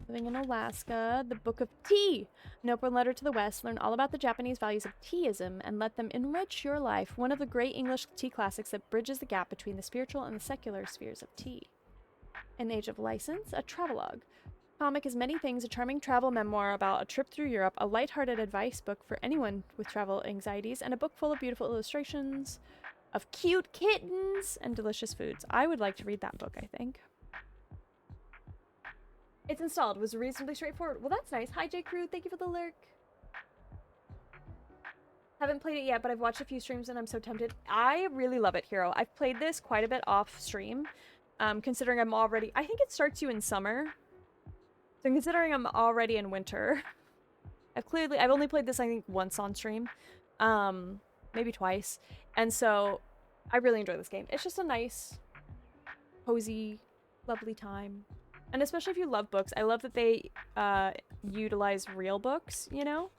Living in Alaska, the Book of Tea. An open letter to the West. Learn all about the Japanese values of teaism and let them enrich your life. One of the great English tea classics that bridges the gap between the spiritual and the secular spheres of tea. An Age of License, a travelogue. Comic is many things, a charming travel memoir about a trip through Europe, a lighthearted advice book for anyone with travel anxieties, and a book full of beautiful illustrations of cute kittens and delicious foods. I would like to read that book, I think. It's installed. Was reasonably straightforward. Well, that's nice. Hi, J. Crew. Thank you for the lurk. Haven't played it yet, but I've watched a few streams and I'm so tempted. I really love it, Hero. I've played this quite a bit off stream, considering I'm already... I think it starts you in summer. So considering I'm already in winter, I've only played this, I think, once on stream. Maybe twice. And so I really enjoy this game. It's just a nice, cozy, lovely time. And especially if you love books. I love that they utilize real books, you know?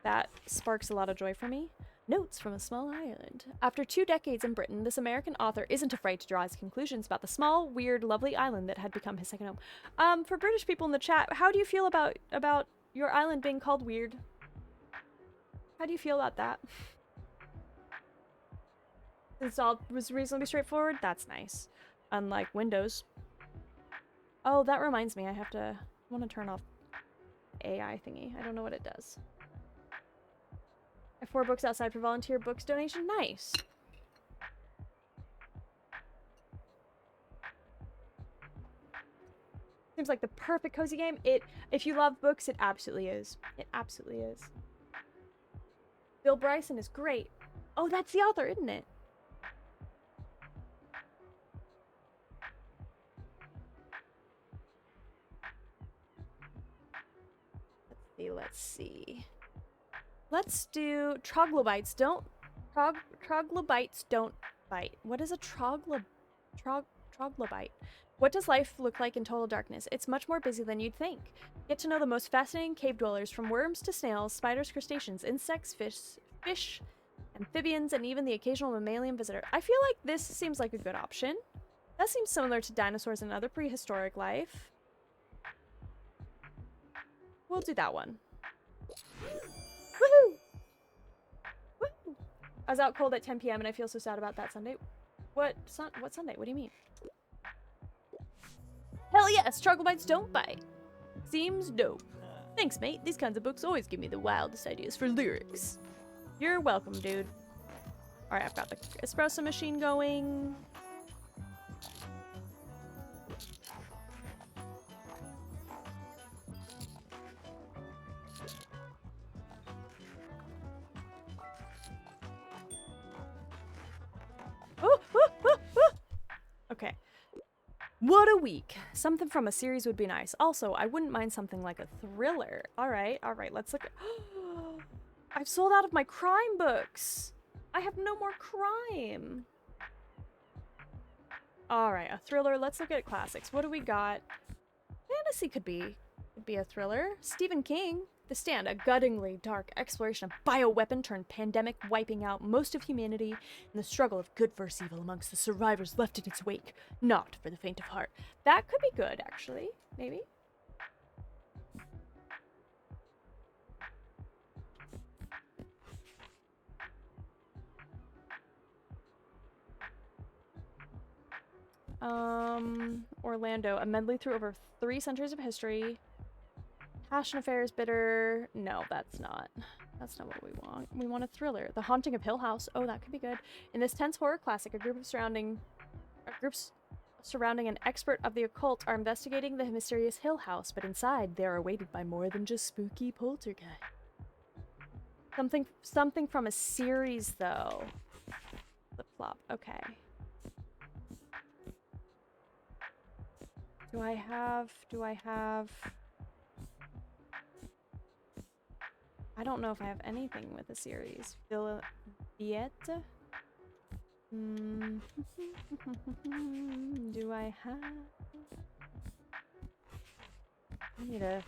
That sparks a lot of joy for me. Notes from a small island. After 2 decades in Britain, this American author isn't afraid to draw his conclusions about the small, weird, lovely island that had become his second home. For British people in the chat, how do you feel about your island being called weird? How do you feel about that? This all was reasonably straightforward? That's nice. Unlike Windows. Oh, that reminds me, I want to turn off AI thingy. I don't know what it does. I have 4 books outside for volunteer books donation. Nice. Seems like the perfect cozy game. If you love books, it absolutely is. It absolutely is. Bill Bryson is great. Oh, that's the author, isn't it? Let's see. Let's do troglobites don't bite. What is a troglobite? What does life look like in total darkness? It's much more busy than you'd think. Get to know the most fascinating cave dwellers, from worms to snails, spiders, crustaceans, insects, fish, amphibians, and even the occasional mammalian visitor. I feel like this seems like a good option. That seems similar to dinosaurs and other prehistoric life. We'll do that one. Woohoo! Woo! I was out cold at 10 p.m. and I feel so sad about that Sunday. What Sunday? What do you mean? Hell yes, troglobites don't bite. Seems dope. Thanks, mate. These kinds of books always give me the wildest ideas for lyrics. You're welcome, dude. Alright, I've got the espresso machine going. Okay. What a week. Something from a series would be nice. Also, I wouldn't mind something like a thriller. Alright, let's look at... I've sold out of my crime books. I have no more crime. Alright, a thriller. Let's look at classics. What do we got? Fantasy could be a thriller. Stephen King. The Stand, a guttingly dark exploration of bioweapon turned pandemic wiping out most of humanity and the struggle of good versus evil amongst the survivors left in its wake. Not for the faint of heart. That could be good, actually. Maybe. Orlando, a medley through over 3 centuries of history. Passion affairs, bitter. No, that's not what we want. We want a thriller. The Haunting of Hill House. Oh, that could be good. In this tense horror classic, groups surrounding an expert of the occult are investigating the mysterious Hill House, but inside they are awaited by more than just spooky poltergeist. Something from a series, though. Flip flop. Okay. Do I have... I don't know if I have anything with a series. Viet? Do I have... I need a...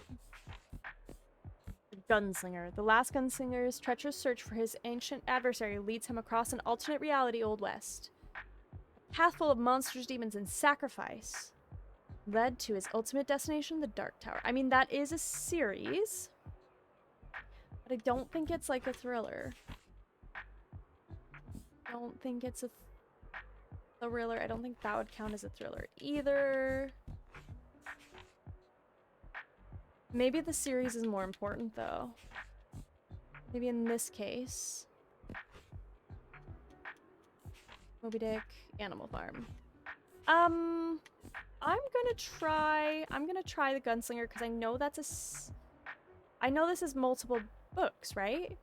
Gunslinger. The last gunslinger's treacherous search for his ancient adversary leads him across an alternate reality, Old West. A path full of monsters, demons, and sacrifice led to his ultimate destination, the Dark Tower. I mean, that is a series, but I don't think it's like a thriller. I don't think it's a thriller. I don't think that would count as a thriller either. Maybe the series is more important, though. Maybe in this case. Moby Dick, Animal Farm. I'm gonna try the Gunslinger because I know that's I know this is multiple books, right?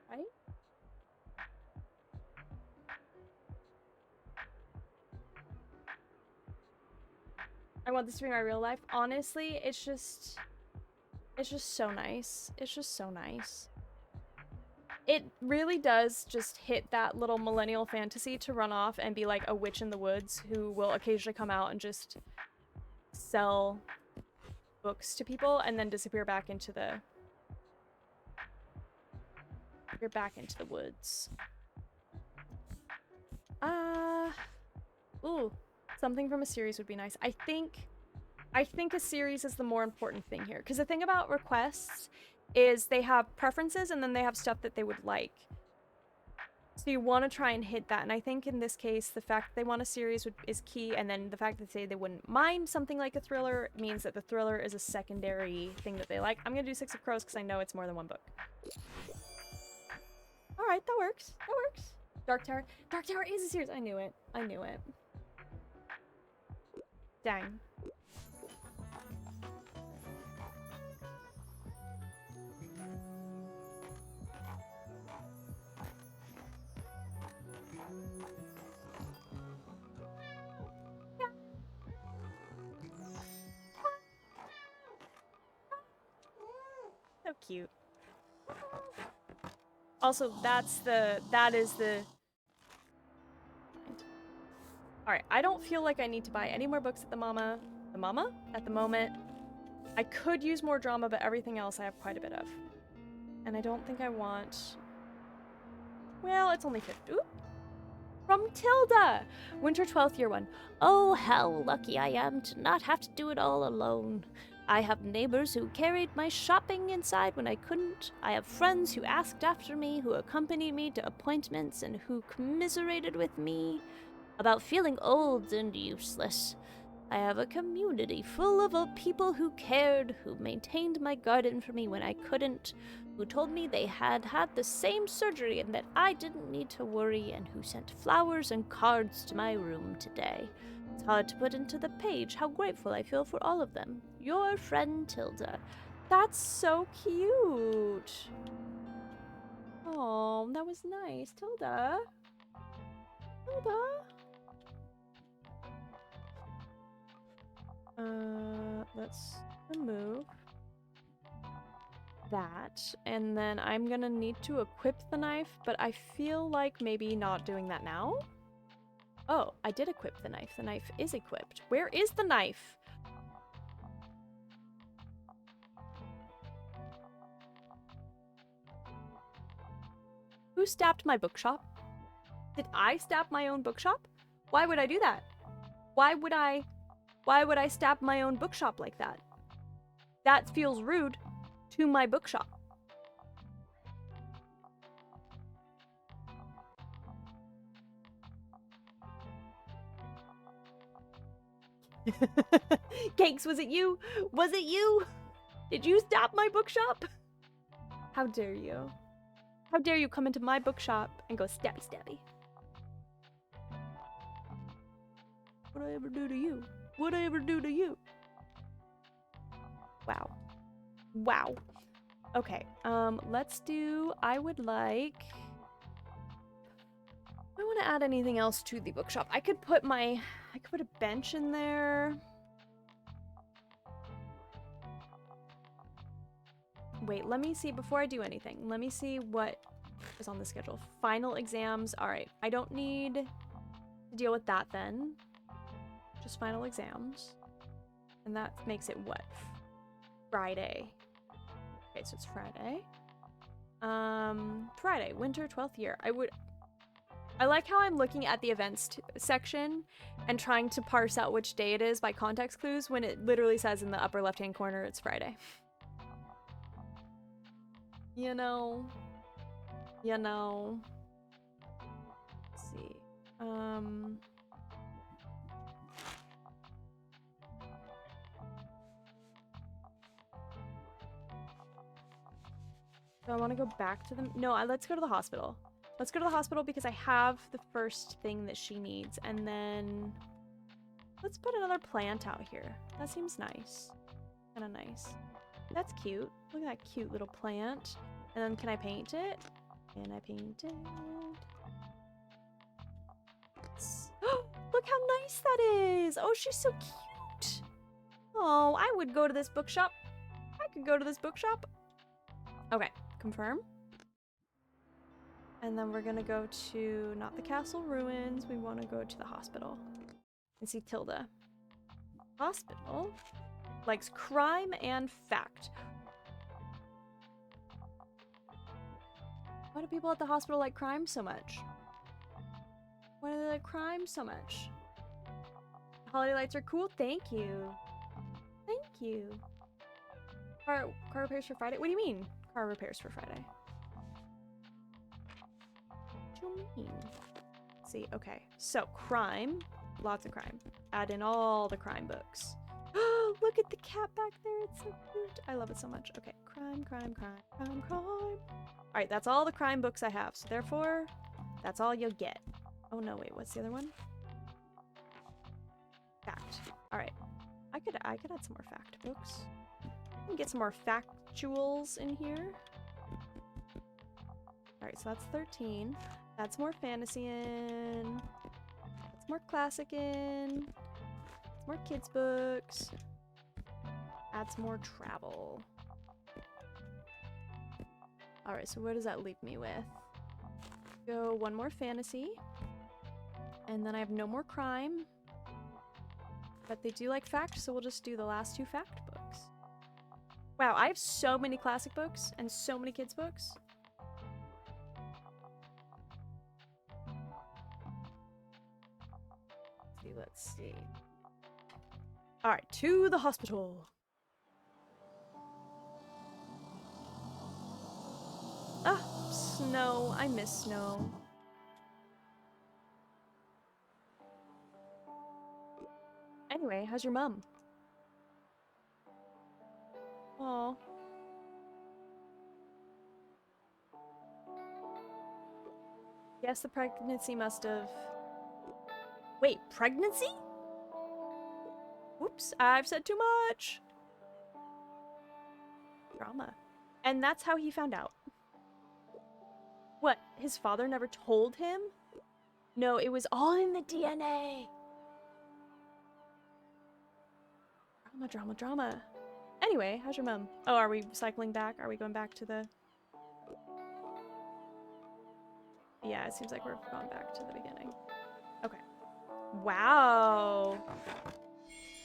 Right? I want this to be my real life. Honestly, it's just so nice. It's just so nice. It really does just hit that little millennial fantasy to run off and be like a witch in the woods who will occasionally come out and just sell books to people and then disappear back into the woods. Ooh, something from a series would be nice. I think a series is the more important thing here, because the thing about requests is they have preferences and then they have stuff that they would like. So you want to try and hit that, and I think in this case, the fact that they want a series is key, and then the fact that they say they wouldn't mind something like a thriller means that the thriller is a secondary thing that they like. I'm gonna do Six of Crows because I know it's more than one book. All right, that works. That works. Dark Tower. Dark Tower is a series. I knew it. I knew it. Dang. So cute. Also, that is the... Alright, I don't feel like I need to buy any more books at the mama. At the moment. I could use more drama, but everything else I have quite a bit of. And I don't think I want... Well, it's only 50. Oop. From Tilda! Winter 12th year 1. Oh, how lucky I am to not have to do it all alone. I have neighbors who carried my shopping inside when I couldn't. I have friends who asked after me, who accompanied me to appointments, and who commiserated with me about feeling old and useless. I have a community full of people who cared, who maintained my garden for me when I couldn't, who told me they had had the same surgery and that I didn't need to worry, and who sent flowers and cards to my room today. It's hard to put into the page how grateful I feel for all of them. Your friend Tilda. That's so cute. Oh, that was nice. Tilda. Tilda. Let's remove that, and then I'm gonna need to equip the knife, but I feel like maybe not doing that now. Oh, I did equip the knife. The knife is equipped. Where is the knife? Who stabbed my bookshop? Did I stab my own bookshop? Why would I do that? Why would I stab my own bookshop like that? That feels rude to my bookshop. Cakes, was it you? Was it you? Did you stab my bookshop? How dare you? How dare you come into my bookshop and go stabby stabby? What'd I ever do to you? What'd I ever do to you? Wow. Wow. Okay, let's do... I would like... I want to add anything else to the bookshop. I could put a bench in there. Wait, let me see, before I do anything, let me see what is on the schedule. Final exams. All right, I don't need to deal with that then. Just final exams. And that makes it what? Friday. Okay, so it's Friday. Friday, winter 12th year. I like how I'm looking at the events section and trying to parse out which day it is by context clues when it literally says in the upper left-hand corner it's Friday. You know. Let's see. So I want to go back to them. No, let's go to the hospital. Let's go to the hospital because I have the first thing that she needs. And then let's put another plant out here. That seems nice. Kind of nice. That's cute. Look at that cute little plant. And then can I paint it? Can I paint it? Look how nice that is. Oh, she's so cute. Oh, I would go to this bookshop. I could go to this bookshop. Okay, confirm. And then we're gonna go to, not the castle ruins, we wanna go to the hospital and see Tilda. Hospital likes crime and fact. Why do people at the hospital like crime so much? Why do they like crime so much? Holiday lights are cool, thank you. Thank you. Car repairs for Friday? What do you mean, car repairs for Friday? What do you mean? Let's see, okay. So, crime. Lots of crime. Add in all the crime books. Look at the cat back there, it's so cute. I love it so much. Okay, crime, crime, crime, crime, crime. Alright, that's all the crime books I have, so therefore, that's all you'll get. Oh no, wait, what's the other one? Fact. Alright. I could add some more fact books. I can get some more factuals in here. Alright, so that's 13. That's more fantasy in. That's more classic in. That's more kids books. That's more travel. Alright, so where does that leave me with? Go one more fantasy. And then I have no more crime. But they do like fact, so we'll just do the last 2 fact books. Wow, I have so many classic books and so many kids books. Let's see. Alright, to the hospital. Ah, snow. I miss snow. Anyway, how's your mom? Oh. Yes, the pregnancy must have... Wait, pregnancy? Whoops, I've said too much. Drama. And that's how he found out. What, his father never told him? No, it was all in the DNA. Drama, drama, drama. Anyway, how's your mom? Oh, are we cycling back? Are we going back to the... Yeah, it seems like we're going back to the beginning. Okay. Wow.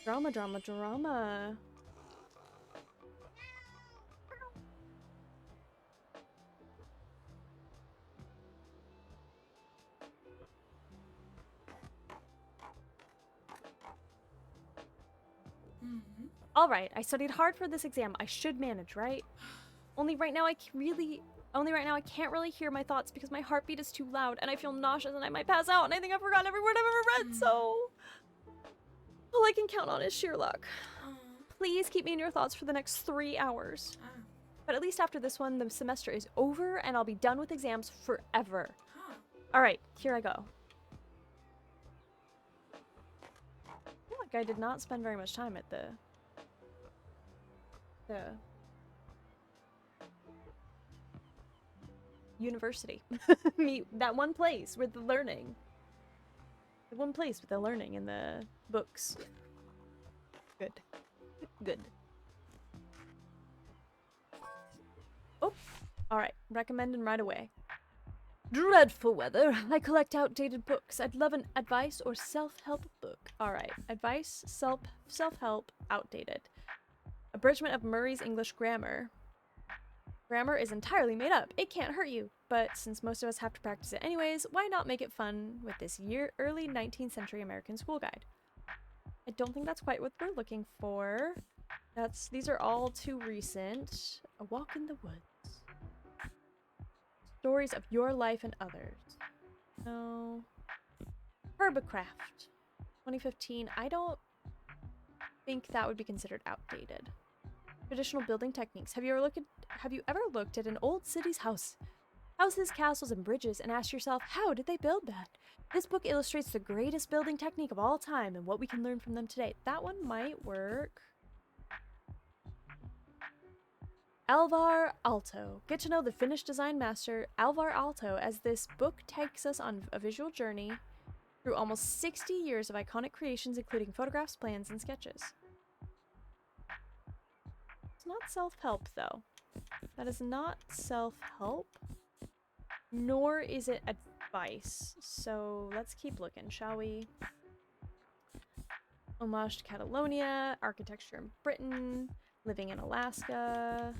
Drama, drama, drama. All right, I studied hard for this exam. I should manage, right? Only right now I can't really hear my thoughts because my heartbeat is too loud and I feel nauseous and I might pass out and I think I've forgotten every word I've ever read, so... All I can count on is sheer luck. Please keep me in your thoughts for the next 3 hours. But at least after this one, the semester is over and I'll be done with exams forever. All right, here I go. I feel like I did not spend very much time at the university. That one place with the learning. The one place with the learning in the books. Good. Good. Oh, alright. Recommending right away. Dreadful weather. I collect outdated books. I'd love an advice or self-help book. Alright. Advice, self-help, outdated. Abridgment of Murray's English Grammar. Grammar is entirely made up. It can't hurt you. But since most of us have to practice it anyways, why not make it fun with this early 19th century American school guide? I don't think that's quite what we're looking for. These are all too recent. A Walk in the Woods. Stories of your life and others. No. Herbacraft. 2015. I don't think that would be considered outdated. Traditional building techniques. Have you ever looked at an old city's houses, castles, and bridges and asked yourself, how did they build that? This book illustrates the greatest building technique of all time and what we can learn from them today. That one might work. Alvar Aalto. Get to know the Finnish design master Alvar Aalto as this book takes us on a visual journey through almost 60 years of iconic creations, including photographs, plans, and sketches. It's not self-help, though. That is not self-help, nor is it advice. So let's keep looking, shall we? Homage to Catalonia, architecture in Britain, living in Alaska.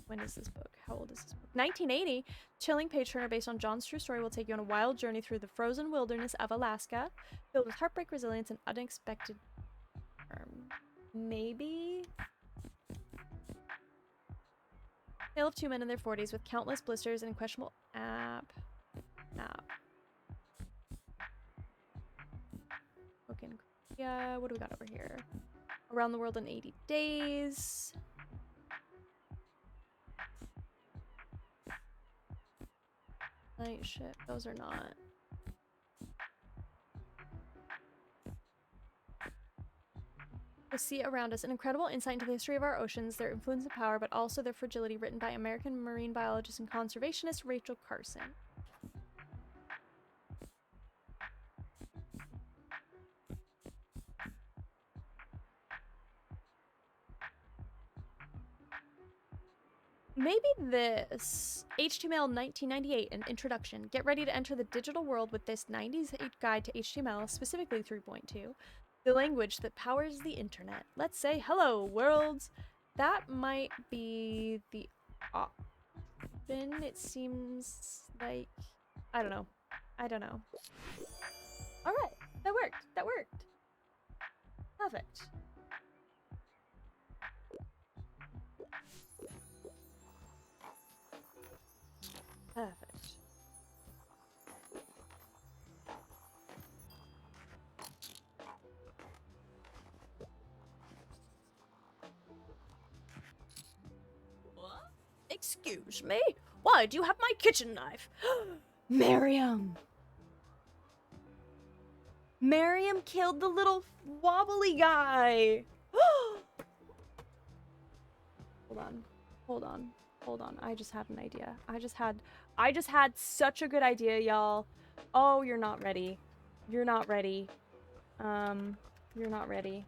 When is this book? How old is this book? 1980. Chilling page turner based on John's true story will take you on a wild journey through the frozen wilderness of Alaska, filled with heartbreak, resilience, and unexpected maybe? Tale of two men in their 40s with countless blisters and questionable app. Book in Korea. What do we got over here? Around the world in 80 days. Night shit. Those are not. The sea around us, an incredible insight into the history of our oceans, their influence and power, but also their fragility, written by American marine biologist and conservationist Rachel Carson. Maybe this. HTML 1998, an introduction. Get ready to enter the digital world with this 90s guide to HTML, specifically 3.2. The language that powers the internet. Let's say hello, worlds. That might be the option. It seems like... I don't know. Alright, that worked. Perfect. What? Excuse me? Why do you have my kitchen knife? Miriam! Miriam killed the little wobbly guy! Hold on. I just had an idea. I just had such a good idea, y'all. Oh, you're not ready. You're not ready. You're not ready.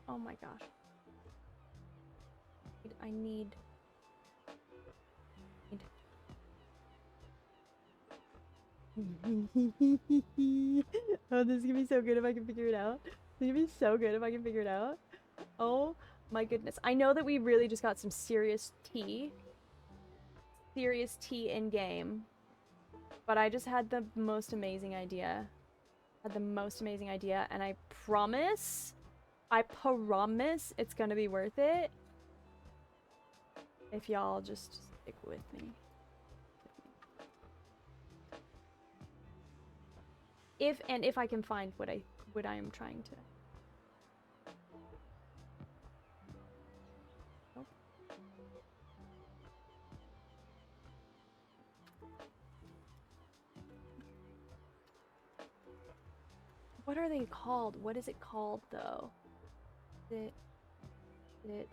Oh my gosh. I need... Oh, this is gonna be so good if I can figure it out. This is gonna be so good if I can figure it out. Oh my goodness. I know that we really just got some serious tea. Serious tea in game. But I just had the most amazing idea. And I promise it's gonna be worth it. If y'all just stick with me. If I can find what I am trying to. Nope. What are they called? What is it called though? Is it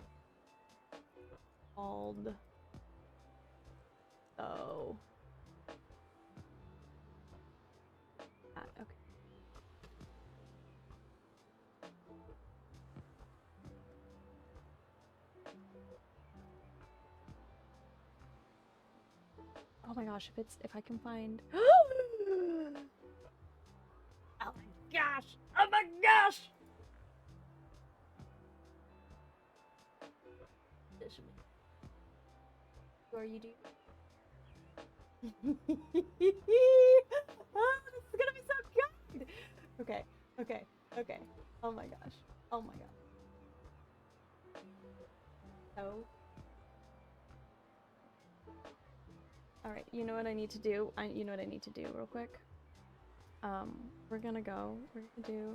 called oh. Okay. Oh my gosh, if I can find oh my gosh! Oh my gosh! Who are you, dude? Oh, this is gonna be so good! Okay. Oh my gosh. So All right, you know what I need to do? You know what I need to do real quick? We're gonna go. We're gonna do.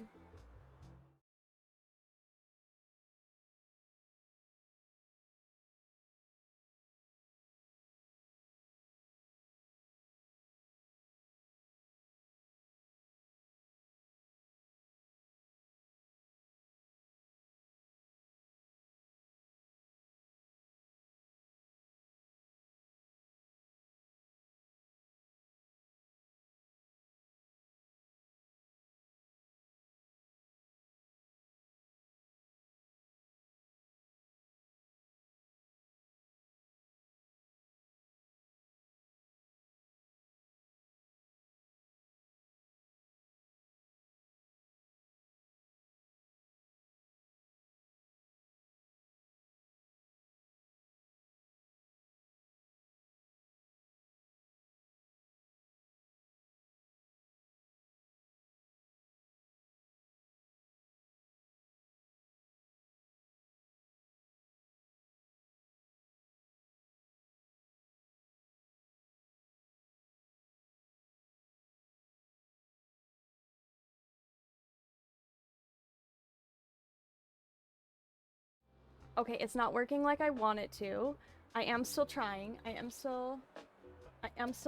Okay, it's not working like I want it to. I am still trying. I am still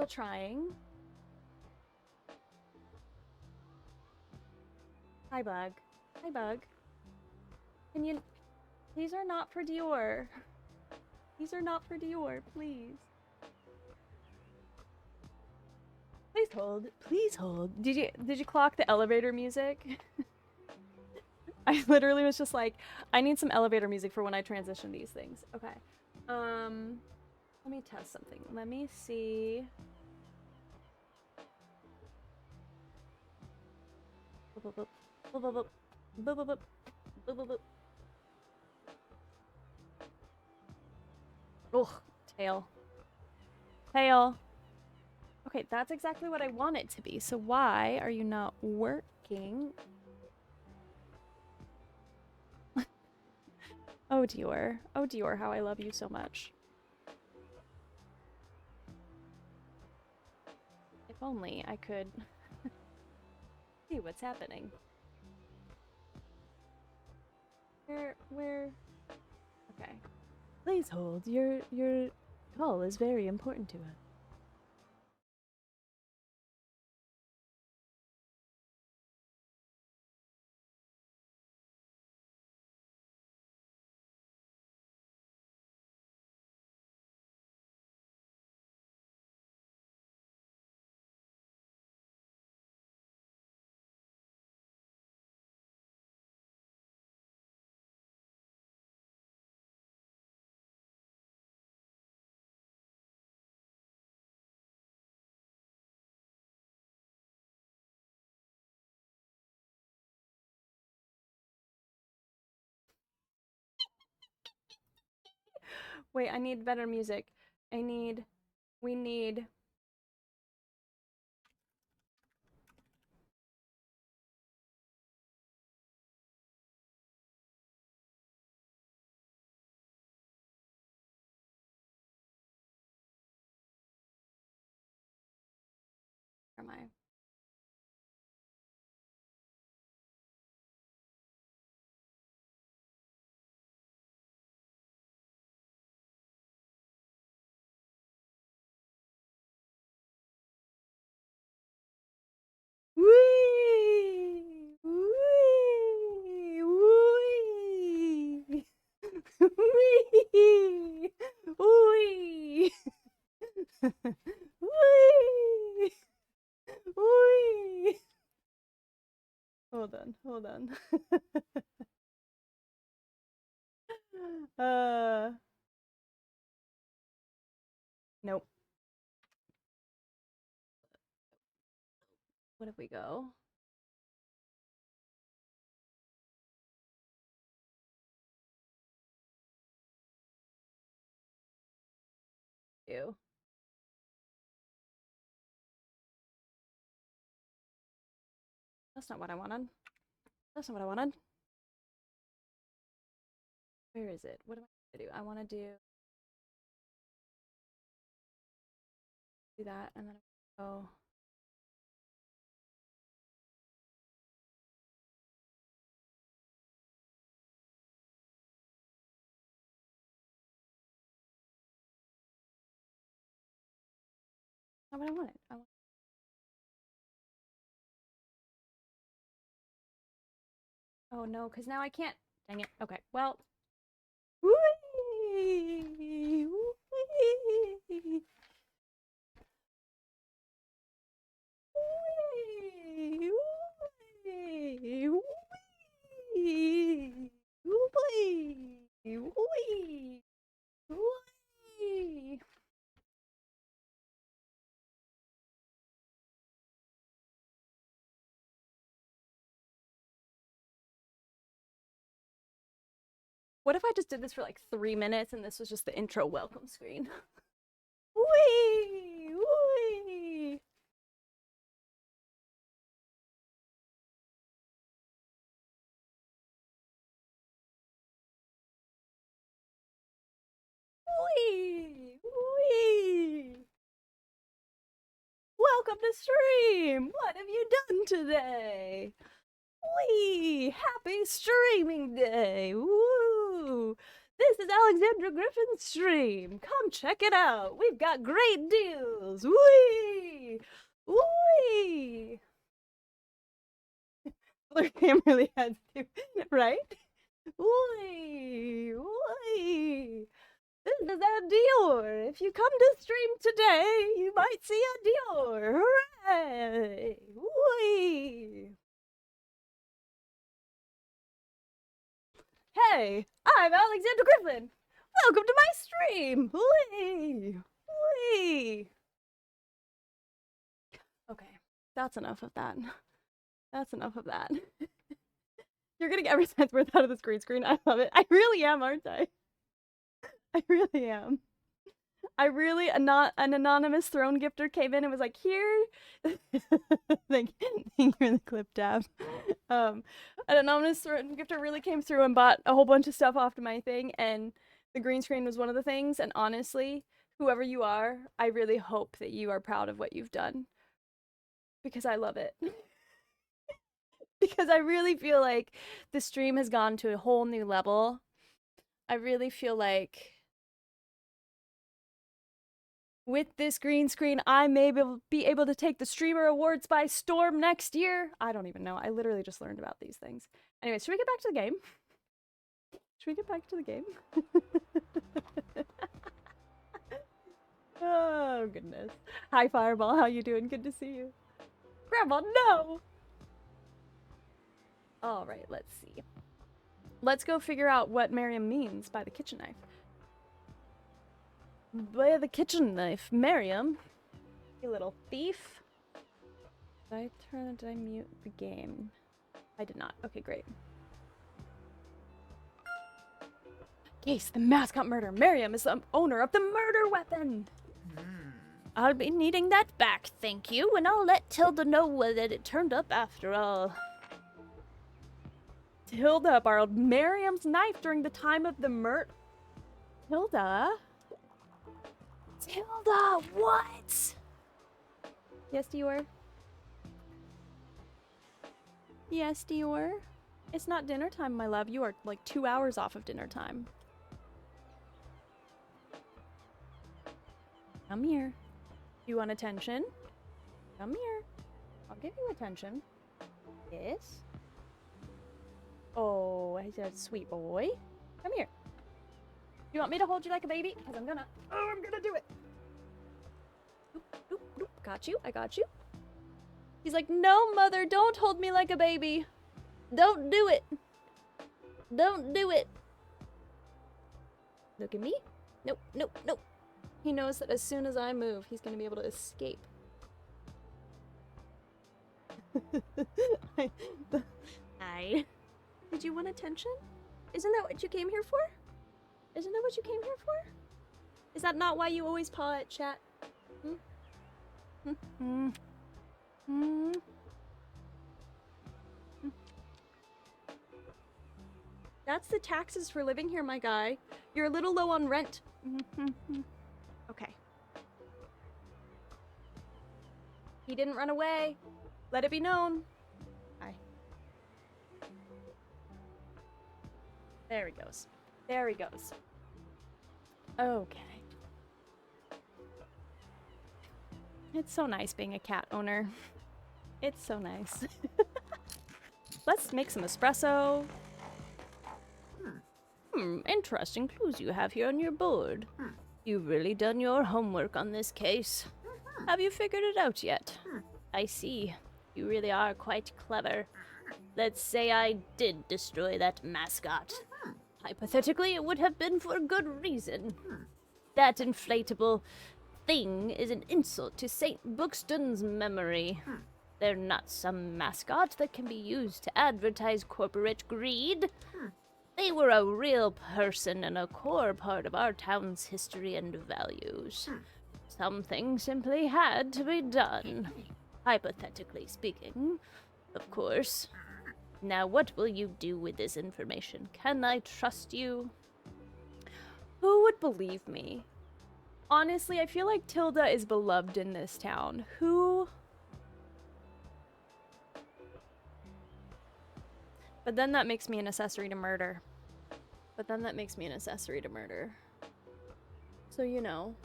trying. Hi, Bug. Hi, Bug. Can you... These are not for Dior. These are not for Dior, please. Please hold. Please hold. Did you clock the elevator music? I literally was just like, I need some elevator music for when I transition these things. Okay. Let me test something. Let me see. Oh, tail. Tail. Okay, that's exactly what I want it to be. So why are you not working? Oh, Dior. Oh, Dior, how I love you so much. If only I could see what's happening. Where? Okay. Please hold. Your call is very important to us. Wait, I need better music. I need. We need. Where am I? Wee! Wee! Wee! Wee! Wee! Wee! Wee! Hold on, hold on. uh, nope. What if we go? Ew. That's not what I wanted. That's not what I wanted. Where is it? What am I gonna do? I want to do. do that, and then go. Not what I wanted. Oh no, because now I can't. Dang it. Okay, well. Whee! Whee! Whee! Whee! Whee! Whee! Whee! What if I just did this for like 3 minutes and this was just the intro welcome screen? Whee! Whee! Whee! Whee! Welcome to stream! What have you done today? Whee! Happy streaming day! Woo! This is Alexandra Griffin's stream. Come check it out. We've got great deals. Whee! Whee! Blur Cam really has to, right? Whee! Whee! This is a Dior. If you come to stream today, you might see a Dior. Hooray! Whee! Hey, I'm Alexander Griffin. Welcome to my stream. Whee! Whee! Okay, that's enough of that. That's enough of that. You're getting every cent's worth out of this green screen. I love it. I really am, aren't I? I really am. I really, an anonymous throne gifter came in and was like, here. Thank you for the clip tab. An anonymous throne gifter really came through and bought a whole bunch of stuff off to my thing, and the green screen was one of the things. And honestly, whoever you are, I really hope that you are proud of what you've done, because I love it. Because I really feel like the stream has gone to a whole new level. I really feel like with this green screen, I may be able to take the Streamer Awards by storm next year. I don't even know. I literally just learned about these things. Anyways, should we get back to the game? Should we get back to the game? Oh, goodness. Hi, Fireball. How you doing? Good to see you. Grandma, no! All right, let's see. Let's go figure out what Miriam means by the kitchen knife. By the kitchen knife, Miriam. You little thief. Did I mute the game? I did not. Okay, great. Case, the mascot murder. Miriam is the owner of the murder weapon. I'll be needing that back, thank you, and I'll let Tilda know that it turned up after all. Tilda borrowed Miriam's knife during the time of the murder. Tilda? Tilda, what? Yes, Dior? Yes, Dior? It's not dinner time, my love. You are like 2 hours off of dinner time. Come here. You want attention? Come here. I'll give you attention. Yes? Oh, he's a sweet boy. Come here. You want me to hold you like a baby? Because I'm gonna do it. Oop, oop, oop. Got you. I got you. He's like, no, mother, don't hold me like a baby. Don't do it. Don't do it. Look at me. Nope, nope, nope. He knows that as soon as I move, he's gonna be able to escape. Hi. Did you want attention? Isn't that what you came here for? Isn't that what you came here for? Is that not why you always paw at chat? Hmm? Hmm? Hmm? That's the taxes for living here, my guy. You're a little low on rent. Okay. He didn't run away. Let it be known. Hi. There he goes. There he goes. Okay. It's so nice being a cat owner. It's so nice. Let's make some espresso. Interesting clues you have here on your board. You've really done your homework on this case. Have you figured it out yet? I see. You really are quite clever. Let's say I did destroy that mascot. Hypothetically, it would have been for good reason. That inflatable thing is an insult to St. Buxton's memory. They're not some mascot that can be used to advertise corporate greed. They were a real person and a core part of our town's history and values. Something simply had to be done. Hypothetically speaking, of course. Now, what will you do with this information? Can I trust you? Who would believe me? Honestly, I feel like Tilda is beloved in this town. Who? But then that makes me an accessory to murder. So, you know.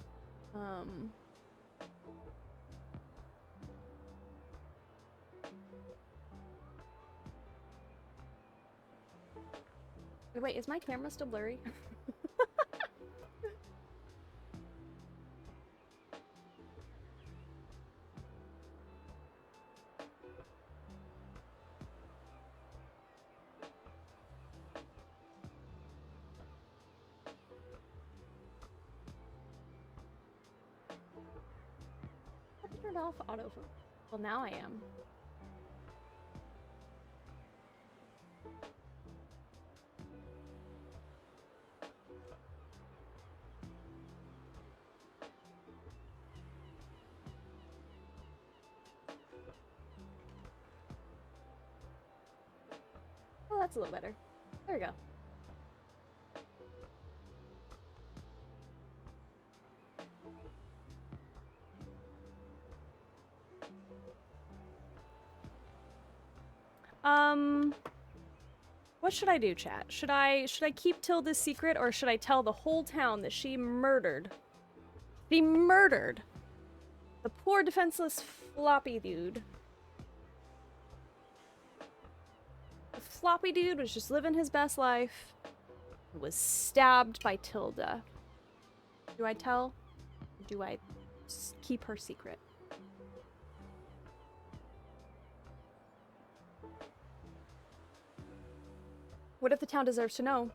Wait, is my camera still blurry? I turned off autofocus. Well, now I am. Oh, that's a little better. There we go. What should I do, chat? Should I keep Tilda's secret, or should I tell the whole town that she murdered? She murdered the poor defenseless floppy dude. The floppy dude was just living his best life. Was stabbed by Tilda. Do I tell? Or do I keep her secret? What if the town deserves to know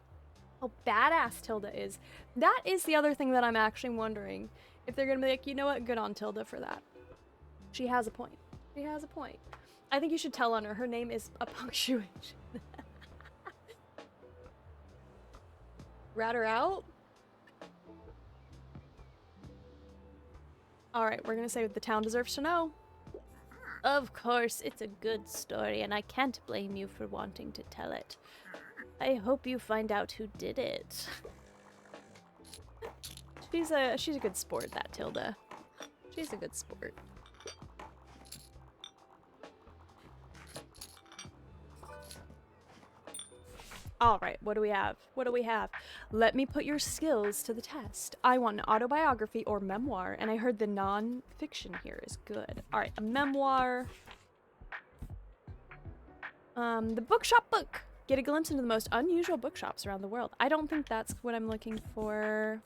how badass Tilda is? That is the other thing that I'm actually wondering. If they're gonna be like, you know what, good on Tilda for that. She has a point. She has a point. I think you should tell on her. Her name is a punctuation. Rat her out? Alright, we're gonna say the town deserves to know. Of course, it's a good story, and I can't blame you for wanting to tell it. I hope you find out who did it. She's a good sport, that Tilda. She's a good sport. Alright, what do we have? What do we have? Let me put your skills to the test. I want an autobiography or memoir, and I heard the non-fiction here is good. Alright, a memoir. The bookshop book. Get a glimpse into the most unusual bookshops around the world. I don't think that's what I'm looking for.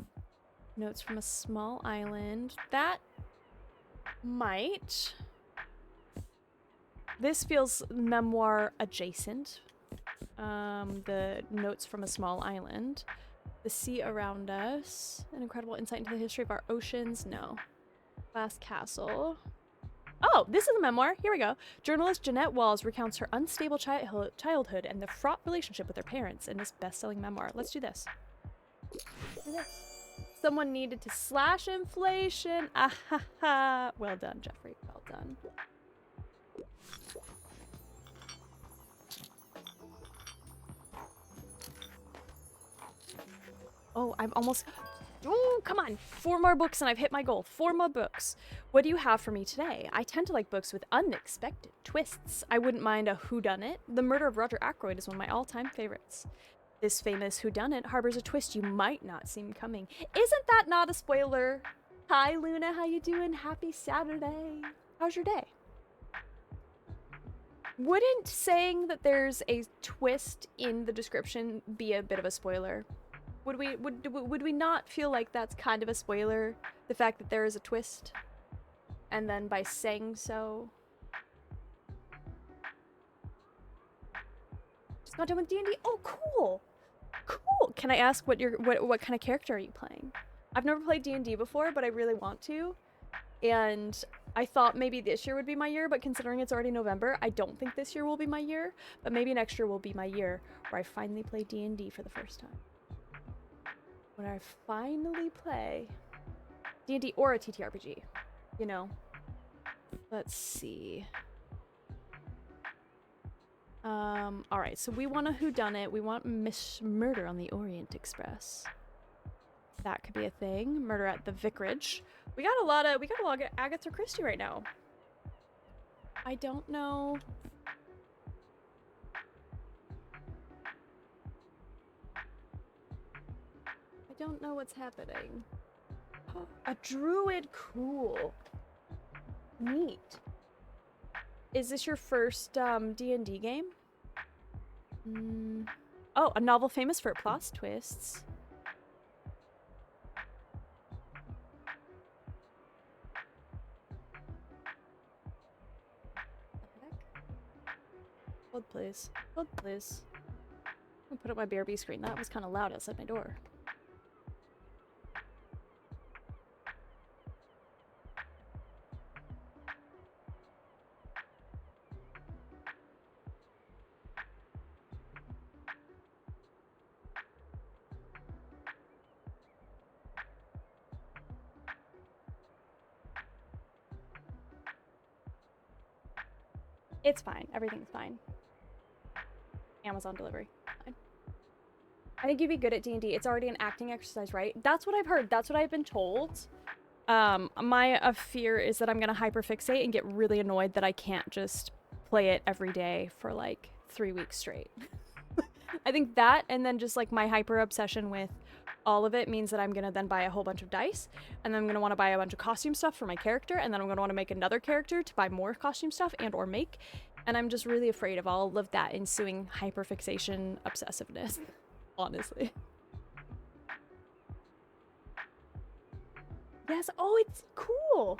Notes from a small island. That might. This feels memoir adjacent. The notes from a small island. The sea around us. An incredible insight into the history of our oceans. No. Glass Castle. Oh, this is a memoir. Here we go. Journalist Jeanette Walls recounts her unstable childhood and the fraught relationship with her parents in this best-selling memoir. Let's do this. Let's do this. Someone needed to slash inflation. Ah ha ha. Well done, Jeffrey. Well done. Oh, I'm almost... Oh, come on. 4 more books and I've hit my goal. 4 more books. What do you have for me today? I tend to like books with unexpected twists. I wouldn't mind a whodunit. The Murder of Roger Ackroyd is one of my all-time favorites. This famous whodunit harbors a twist you might not see coming. Isn't that not a spoiler? Hi, Luna. How you doing? Happy Saturday. How's your day? Wouldn't saying that there's a twist in the description be a bit of a spoiler? Would we not feel like that's kind of a spoiler? The fact that there is a twist? And then by saying so... Just got done with D&D? Oh, cool! Cool! Can I ask what kind of character are you playing? I've never played D&D before, but I really want to. And I thought maybe this year would be my year, but considering it's already November, I don't think this year will be my year. But maybe next year will be my year where I finally play D&D for the first time. When I finally play D&D or a TTRPG, you know. Let's see. All right, so we want a whodunit. We want Murder on the Orient Express. That could be a thing. Murder at the Vicarage. We got a lot of Agatha Christie right now. I don't know. I don't know what's happening. A druid, cool. Neat. Is this your first D&D game? Oh, a novel famous for plot twists. Hold please. Hold please. I'm gonna put up my BRB screen. That was kind of loud outside my door. It's fine. Everything's fine. Amazon delivery. Fine. I think you'd be good at D&D. It's already an acting exercise, right? That's what I've heard. That's what I've been told. My fear is that I'm gonna hyperfixate and get really annoyed that I can't just play it every day for like 3 weeks straight. I think that, and then just like my hyper obsession with all of it means that I'm gonna then buy a whole bunch of dice, and then I'm gonna want to buy a bunch of costume stuff for my character, and then I'm gonna want to make another character to buy more costume stuff and or make, and I'm just really afraid of all of that ensuing hyperfixation obsessiveness, honestly. Yes, oh, it's cool!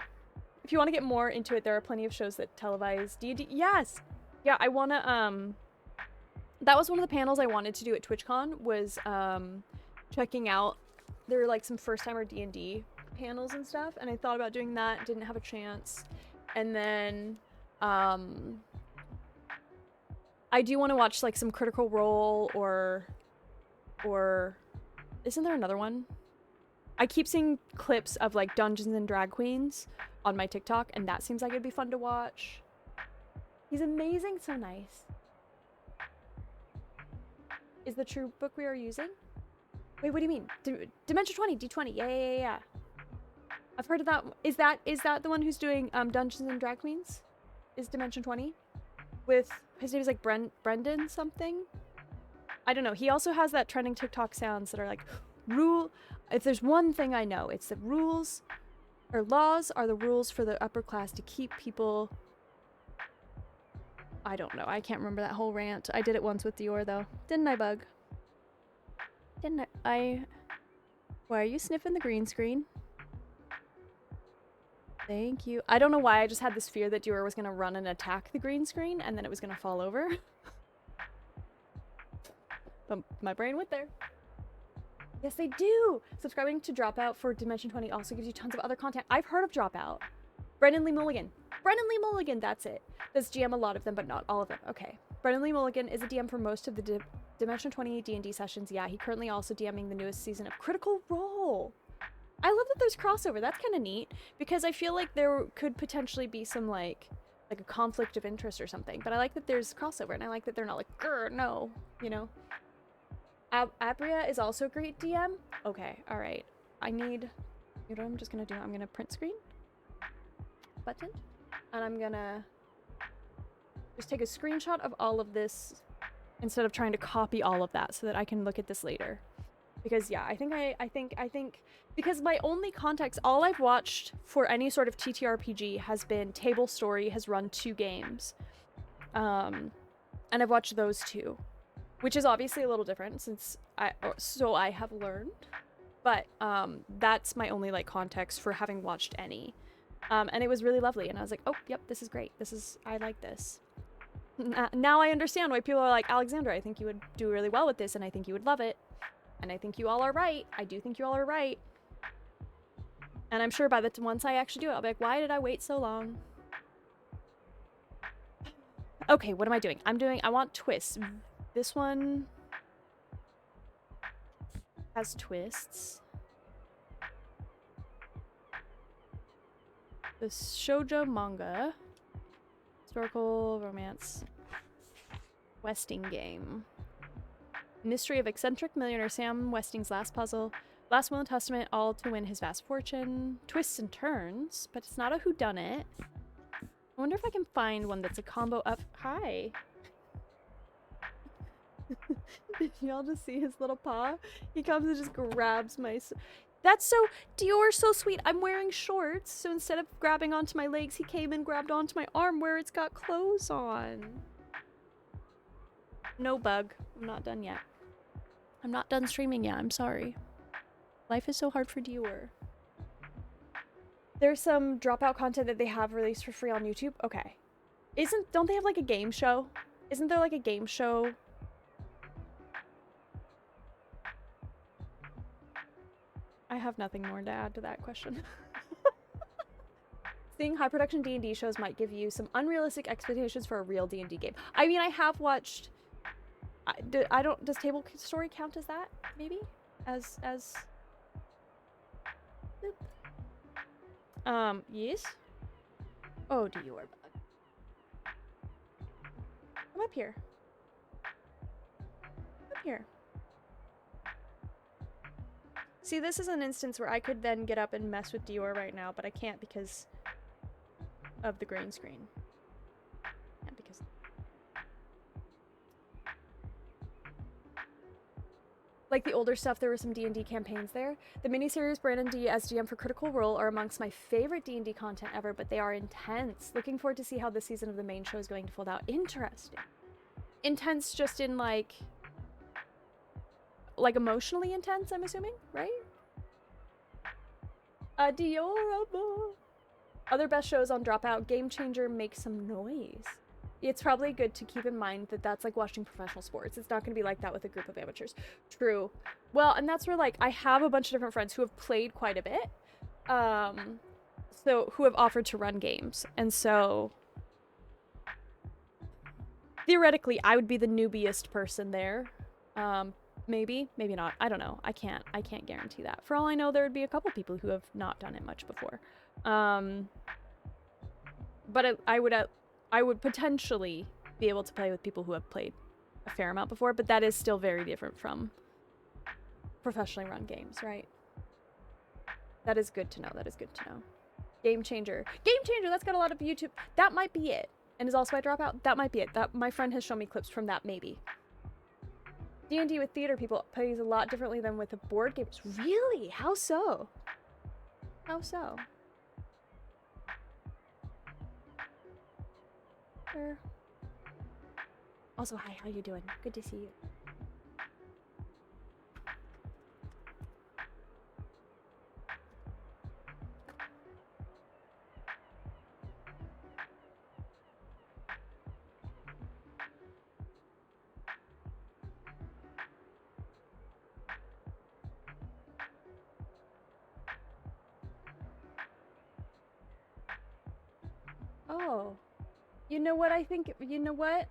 If you want to get more into it, there are plenty of shows that televise D&D. Yes! Yeah, I wanna, that was one of the panels I wanted to do at TwitchCon, was, checking out, there were like some first-timer D&D panels and stuff, and I thought about doing that, didn't have a chance. And then, I do want to watch like some Critical Role or, isn't there another one? I keep seeing clips of like Dungeons and Drag Queens on my TikTok, and that seems like it'd be fun to watch. He's amazing, so nice. Is the true book we are using? Wait, what do you mean? Dimension 20, D20. Yeah. I've heard of that. Is that the one who's doing Dungeons and Drag Queens? Is Dimension 20? With his name is like Brendan something? I don't know. He also has that trending TikTok sounds that are like if there's one thing I know, it's that rules or laws are the rules for the upper class to keep people. I don't know. I can't remember that whole rant. I did it once with Dior though. Didn't I, Bug? Didn't I? Why are you sniffing the green screen? Thank you. I don't know why I just had this fear that Dior was gonna run and attack the green screen and then it was gonna fall over. But my brain went there. Yes, they do! Subscribing to Dropout for Dimension 20 also gives you tons of other content. I've heard of Dropout. Brendan Lee Mulligan. Brendan Lee Mulligan, that's it. Does GM a lot of them, but not all of them. Okay. Brendan Lee Mulligan is a DM for most of the Dimension 20 D&D sessions. Yeah, he currently also DMing the newest season of Critical Role. I love that there's crossover. That's kind of neat, because I feel like there could potentially be some, like a conflict of interest or something. But I like that there's crossover, and I like that they're not like, grr, no, you know? Abria is also a great DM? Okay, alright. I need, you know what I'm just gonna do? I'm gonna print screen button, and I'm gonna just take a screenshot of all of this instead of trying to copy all of that so that I can look at this later. Because yeah, I think because my only context, all I've watched for any sort of TTRPG has been Table Story has run 2 games. And I've watched those 2, which is obviously a little different since I have learned, but that's my only like context for having watched any. And it was really lovely, and I was like, oh, yep, this is great. I like this. Now I understand why people are like, Alexandra, I think you would do really well with this, and I think you would love it. And I think you all are right. I do think you all are right. And I'm sure by the once I actually do it, I'll be like, why did I wait so long? Okay, what am I doing? I want twists. This one has twists. The shoujo manga. Historical romance. Westing game. Mystery of eccentric millionaire Sam Westing's last puzzle. Last will and testament, all to win his vast fortune. Twists and turns, but it's not a whodunit. I wonder if I can find one that's a combo of... Hi. Did y'all just see his little paw? He comes and just grabs my... That's so... Dior's so sweet. I'm wearing shorts, so instead of grabbing onto my legs, he came and grabbed onto my arm where it's got clothes on. No bug. I'm not done yet. I'm not done streaming yet. I'm sorry. Life is so hard for Dior. There's some dropout content that they have released for free on YouTube. Okay. Don't they have like a game show? Isn't there like a game show? I have nothing more to add to that question. Seeing high production D&D shows might give you some unrealistic expectations for a real D&D game. I mean, I have watched... does Table Story count as that? Maybe? As... Yes? Oh, do you are bug. Come up here. Up here. See, this is an instance where I could then get up and mess with Dior right now, but I can't because of the green screen. And because... Like the older stuff, there were some D&D campaigns there. The miniseries Brandon D as GM for Critical Role are amongst my favorite D&D content ever, but they are intense. Looking forward to see how this season of the main show is going to fold out. Interesting. Intense just in like emotionally intense, I'm assuming, right? Adorable. Other best shows on Dropout. Game Changer makes some noise. It's probably good to keep in mind that that's like watching professional sports. It's not going to be like that with a group of amateurs. True. Well, and that's where like I have a bunch of different friends who have played quite a bit. So who have offered to run games. And so theoretically I would be the newbiest person there. Maybe not. I don't know. I can't guarantee that. For all I know, there would be a couple people who have not done it much before. But I would potentially be able to play with people who have played a fair amount before, but that is still very different from professionally run games, right? That is good to know. That is good to know. Game Changer. Game Changer, that's got a lot of YouTube. That might be it. And is also by Dropout. That might be it. That my friend has shown me clips from that, maybe. D&D with theater people plays a lot differently than with the board games. Really? How so? How so? Sure. Also, hi, how you doing? Good to see you. Oh. You know what I think? You know what?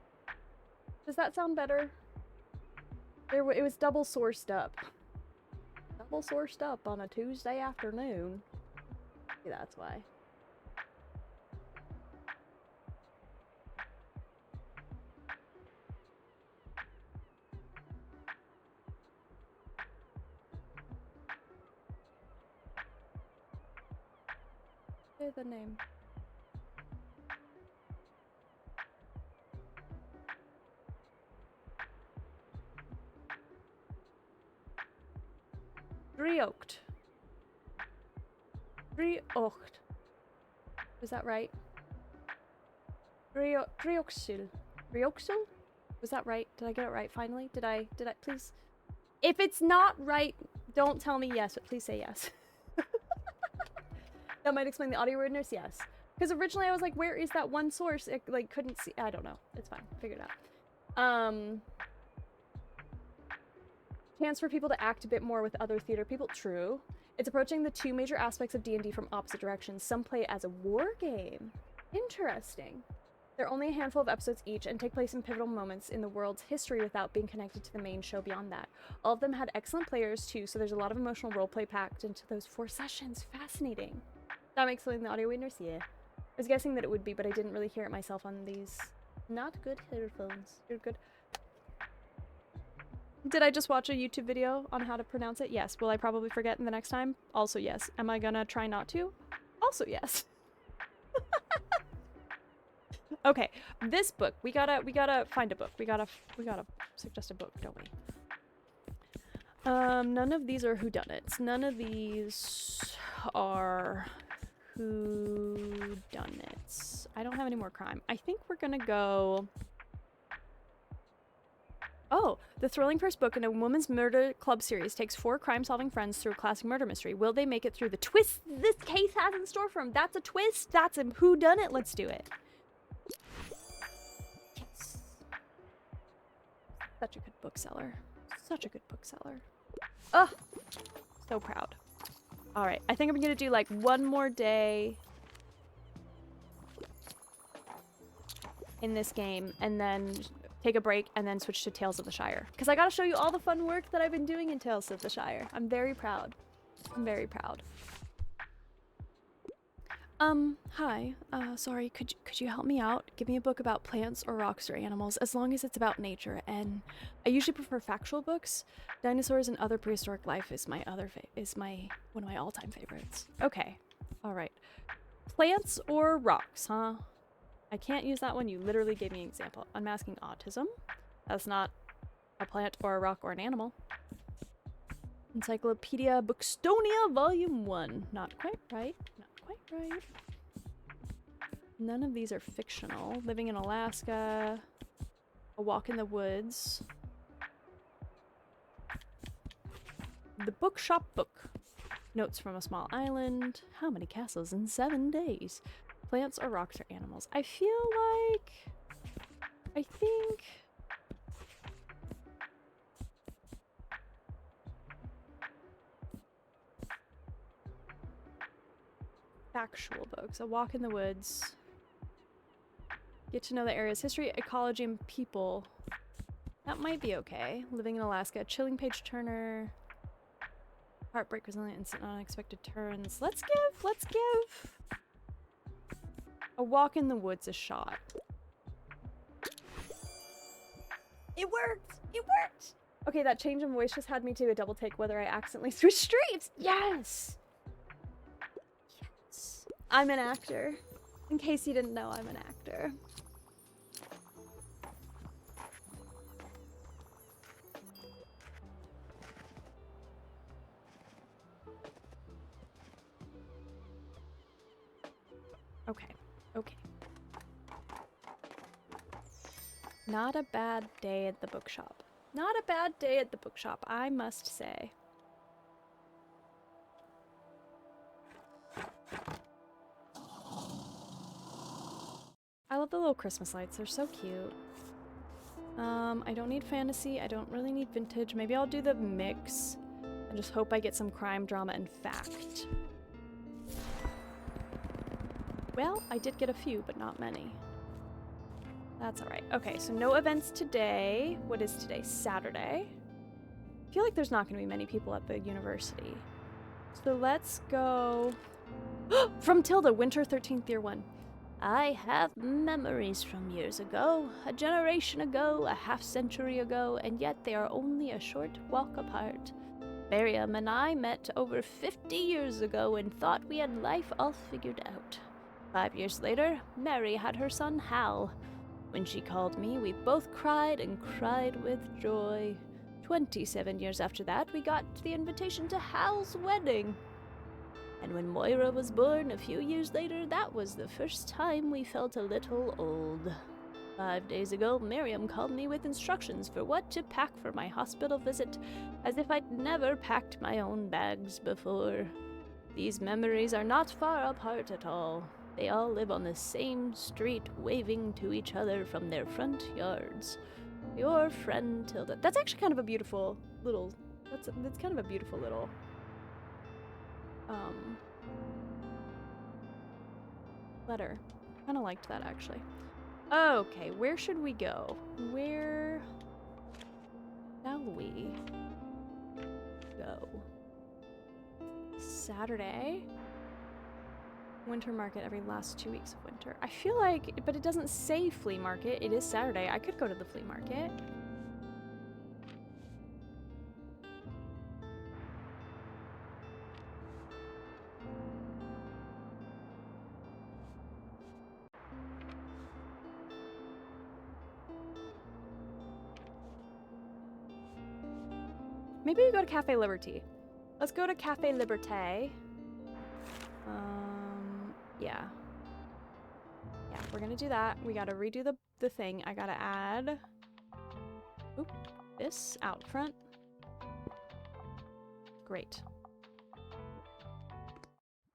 Does that sound better? It was double sourced up. Double sourced up on a Tuesday afternoon. Maybe that's why. Say the name. Driocht. Driocht. Was that right? Drioxil. Drioxil? Was that right? Did I get it right finally? Did I please? If it's not right, don't tell me yes, but please say yes. That might explain the audio weirdness, yes. Because originally I was like, where is that one source? It like couldn't see. I don't know. It's fine. Figure it out. Chance for people to act a bit more with other theater people. True. It's approaching the two major aspects of D&D from opposite directions. Some play it as a war game. Interesting. There are only a handful of episodes each and take place in pivotal moments in the world's history without being connected to the main show beyond that. All of them had excellent players too, so there's a lot of emotional roleplay packed into those 4 sessions. Fascinating. That makes the audio winners, yeah. I was guessing that it would be, but I didn't really hear it myself on these not good headphones. You're good. Did I just watch a YouTube video on how to pronounce it? Yes. Will I probably forget in the next time? Also yes. Am I gonna try not to? Also yes. Okay, this book. We gotta find a book. We gotta suggest a book, don't we? None of these are whodunits. None of these are whodunits. I don't have any more crime. I think we're gonna go... Oh, the thrilling first book in a woman's murder club series takes 4 crime-solving friends through a classic murder mystery. Will they make it through the twist this case has in store for them? That's a twist. That's a whodunit. Let's do it. Yes. Such a good bookseller. Such a good bookseller. Ugh. So proud. All right. I think I'm going to do like one more day in this game and then take a break and then switch to Tales of the Shire. Because I got to show you all the fun work that I've been doing in Tales of the Shire. I'm very proud. I'm very proud. Hi. Sorry, could you help me out? Give me a book about plants or rocks or animals, as long as it's about nature. And I usually prefer factual books. Dinosaurs and other prehistoric life is one of my all-time favorites. Okay. All right. Plants or rocks, huh? I can't use that one. You literally gave me an example. Unmasking autism. That's not a plant or a rock or an animal. Encyclopedia Bookstonia Volume 1. Not quite right. Not quite right. None of these are fictional. Living in Alaska. A Walk in the Woods. The Bookshop Book. Notes from a Small Island. How many castles in 7 days? Plants or rocks or animals? I feel like... I think... Factual books. A Walk in the Woods. Get to know the area's history, ecology, and people. That might be okay. Living in Alaska. Chilling page turner. Heartbreak, resilient, instant, unexpected turns. Let's give A Walk in the Woods a shot. It worked! It worked! Okay, that change in voice just had me do a double take whether I accidentally switched streams. Yes! Yes. I'm an actor. In case you didn't know, I'm an actor. Okay. Okay. Not a bad day at the bookshop. Not a bad day at the bookshop, I must say. I love the little Christmas lights. They're so cute. I don't need fantasy. I don't really need vintage. Maybe I'll do the mix and just hope I get some crime, drama, and fact. Well, I did get a few, but not many. That's alright. Okay, so no events today. What is today? Saturday. I feel like there's not going to be many people at the university. So let's go... From Tilda, Winter 13th, Year 1. I have memories from years ago, a generation ago, a half-century ago, and yet they are only a short walk apart. Miriam and I met over 50 years ago and thought we had life all figured out. 5 years later, Mary had her son Hal. When she called me, we both cried and cried with joy. 27 years after that, we got the invitation to Hal's wedding. And when Moira was born a few years later, that was the first time we felt a little old. 5 days ago, Miriam called me with instructions for what to pack for my hospital visit, as if I'd never packed my own bags before. These memories are not far apart at all. They all live on the same street, waving to each other from their front yards. Your friend Tilda. That's actually kind of a beautiful little... That's kind of a beautiful little... letter. Kind of liked that, actually. Okay, where should we go? Where shall we go? Saturday? Winter market every last 2 weeks of winter. I feel like, but it doesn't say flea market. It is Saturday. I could go to the flea market. Maybe we go to Cafe Liberty. Let's go to Cafe Liberté. Yeah. Yeah, we're gonna do that. We gotta redo the thing. I gotta add... Oop, this out front. Great.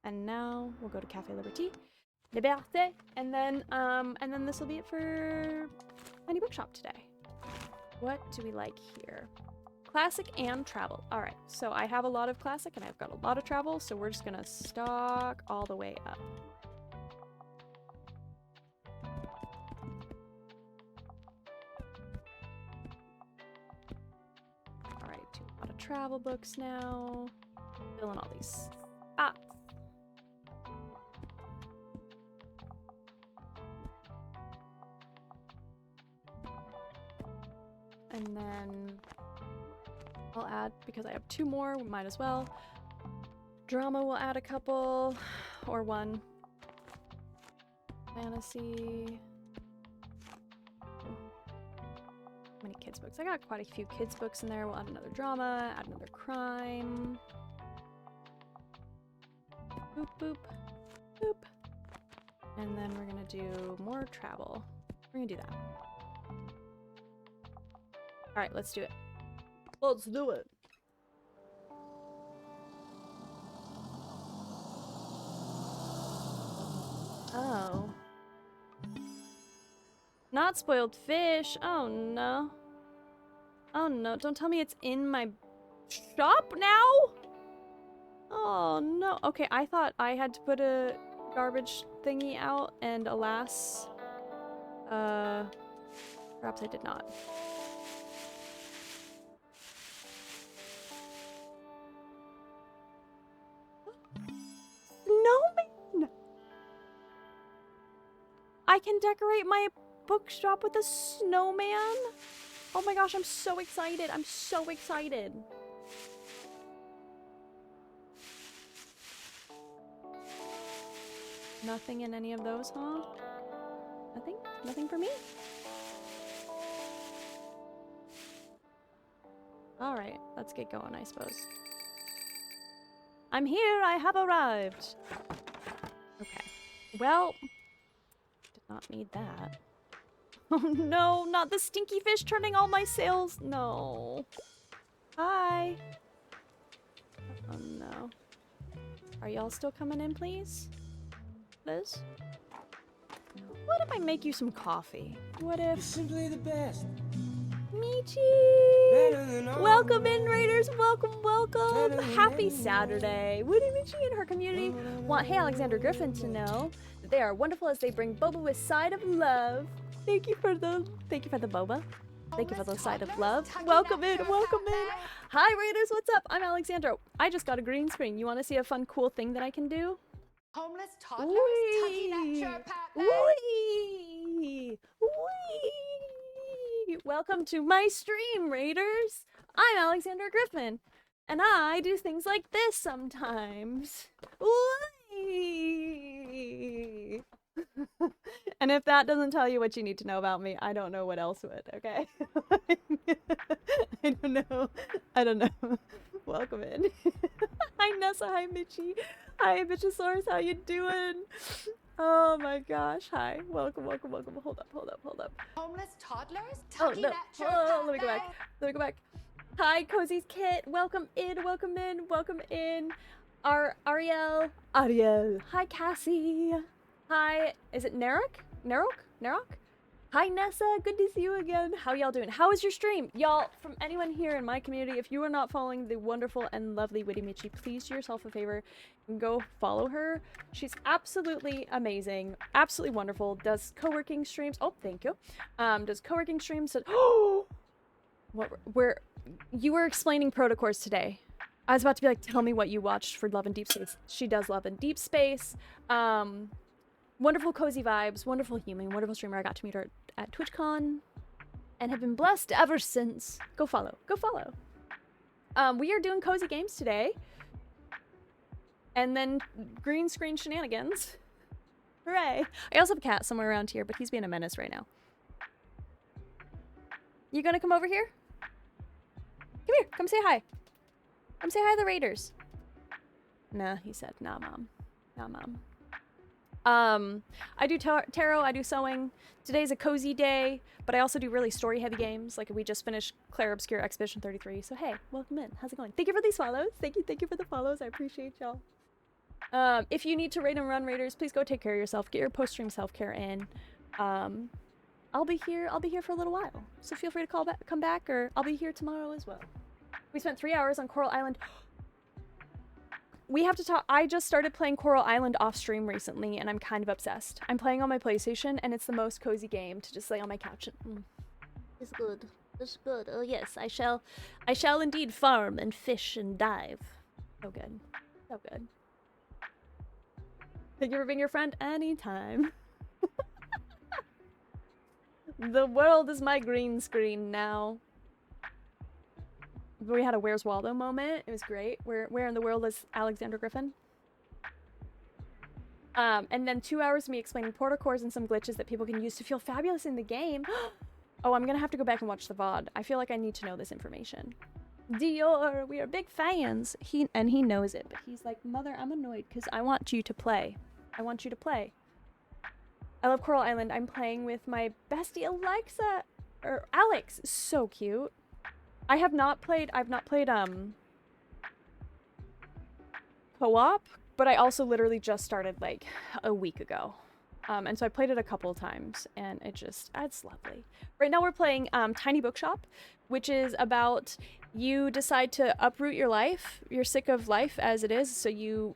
And now we'll go to Cafe Liberty. Liberté! And then this will be it for Tiny Bookshop today. What do we like here? Classic and travel. Alright, so I have a lot of classic and I've got a lot of travel, so we're just gonna stock all the way up. Alright, do a lot of travel books now. Filling all these spots. And then I'll add, because I have 2 more, we might as well. Drama will add a couple, or 1. Fantasy. How many kids books? I got quite a few kids books in there. We'll add another drama, add another crime. Boop, boop, boop. And then we're gonna do more travel. We're gonna do that. Alright, let's do it. Let's do it. Oh. Not spoiled fish. Oh no. Oh no, don't tell me it's in my shop now? Oh no. Okay, I thought I had to put a garbage thingy out, and alas, perhaps I did not. Snowman! I can decorate my bookshop with a snowman? Oh my gosh, I'm so excited. I'm so excited. Nothing in any of those, huh? Nothing? Nothing for me? Alright, let's get going, I suppose. I'm here! I have arrived! Okay. Well, did not need that. Oh no, not the stinky fish turning all my sales! No. Hi! Oh no. Are y'all still coming in, please? Liz? What if I make you some coffee? What if... You're simply the best. Michi! Welcome in, Raiders! Welcome, welcome! Happy Saturday! Woody Michi and her community want Hey Alexander Griffin to know that they are wonderful as they bring boba with side of love. Thank you for the boba. Thank you for the side of love. Welcome in, welcome in! Hi, Raiders! What's up? I'm Alexandra. I just got a green screen. You want to see a fun, cool thing that I can do? Homeless toddlers tugging at your pet leg. Wee! Wee! Welcome to my stream, Raiders! I'm Alexandra Griffin, And I do things like this sometimes. Whee! And if that doesn't tell you what you need to know about me, I don't know what else would, okay? I don't know. I don't know. Welcome in. Hi Nessa, hi Mitchie. Hi Mitchosaurus, how you doing? Oh my gosh, hi. Welcome, welcome, welcome. Hold up, hold up, hold up. Homeless toddlers Oh tucking no. at your Oh, let me go pet back. Let me go back. Hi, Cozy's Kit. Welcome in, welcome in, welcome in. Ariel. Ariel. Hi, Cassie. Hi, is it Narok? Narok? Hi, Nessa. Good to see you again. How y'all doing? How was your stream? Y'all, from anyone here in my community, if you are not following the wonderful and lovely Witty Mitchie, please do yourself a favor and go follow her. She's absolutely amazing. Absolutely wonderful. Does co-working streams. Oh, thank you. Does co-working streams. Oh! Where you were explaining Protocourse today. I was about to be like, tell me what you watched for Love and Deep Space. She does Love and Deep Space. Wonderful cozy vibes, wonderful human, wonderful streamer. I got to meet her at TwitchCon and have been blessed ever since. Go follow. Go follow. We are doing cozy games today. And then green screen shenanigans. Hooray. I also have a cat somewhere around here, but he's being a menace right now. You gonna come over here? Come here. Come say hi. Come say hi to the Raiders. Nah, he said. Nah, Mom. Nah, Mom. I do tarot, I do sewing. Today's a cozy day, but I also do really story-heavy games. Like, we just finished Claire Obscure Expedition 33, so hey, welcome in. How's it going? Thank you for these follows. Thank you for the follows. I appreciate y'all. If you need to raid and run Raiders, please go take care of yourself. Get your post-stream self-care in. I'll be here for a little while, so feel free to come back, or I'll be here tomorrow as well. We spent 3 hours on Coral Island. We have to talk. I just started playing Coral Island off stream recently, and I'm kind of obsessed. I'm playing on my PlayStation, and it's the most cozy game to just lay on my couch and. It's good. It's good. Oh yes, I shall indeed farm and fish and dive. So good. So good. Thank you for being your friend anytime. The world is my green screen now. We had a Where's Waldo moment. It was great. Where in the world is Alexander Griffin? And then 2 hours of me explaining protocols and some glitches that people can use to feel fabulous in the game. Oh, I'm gonna have to go back and watch the VOD. I feel like I need to know this information. Dior, we are big fans. He knows it, but he's like, Mother, I'm annoyed because I want you to play. I want you to play. I love Coral Island. I'm playing with my bestie Alexa, or Alex. So cute. I've not played co-op, but I also literally just started like a week ago. And so I played it a couple times, and it's lovely. Right now we're playing Tiny Bookshop, which is about you decide to uproot your life. You're sick of life as it is, so you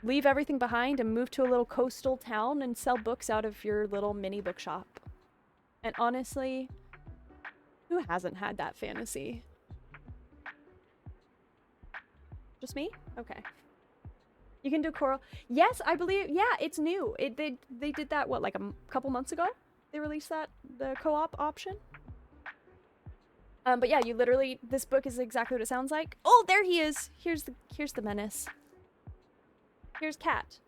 leave everything behind and move to a little coastal town and sell books out of your little mini bookshop. And honestly, who hasn't had that fantasy? Just me? Okay. You can do Coral. Yes, I believe. Yeah, it's new. They did that, what, like a couple months ago? They released that, the co-op option? But yeah, you literally, this book is exactly what it sounds like. Oh, there he is. Here's the menace. Here's Cat.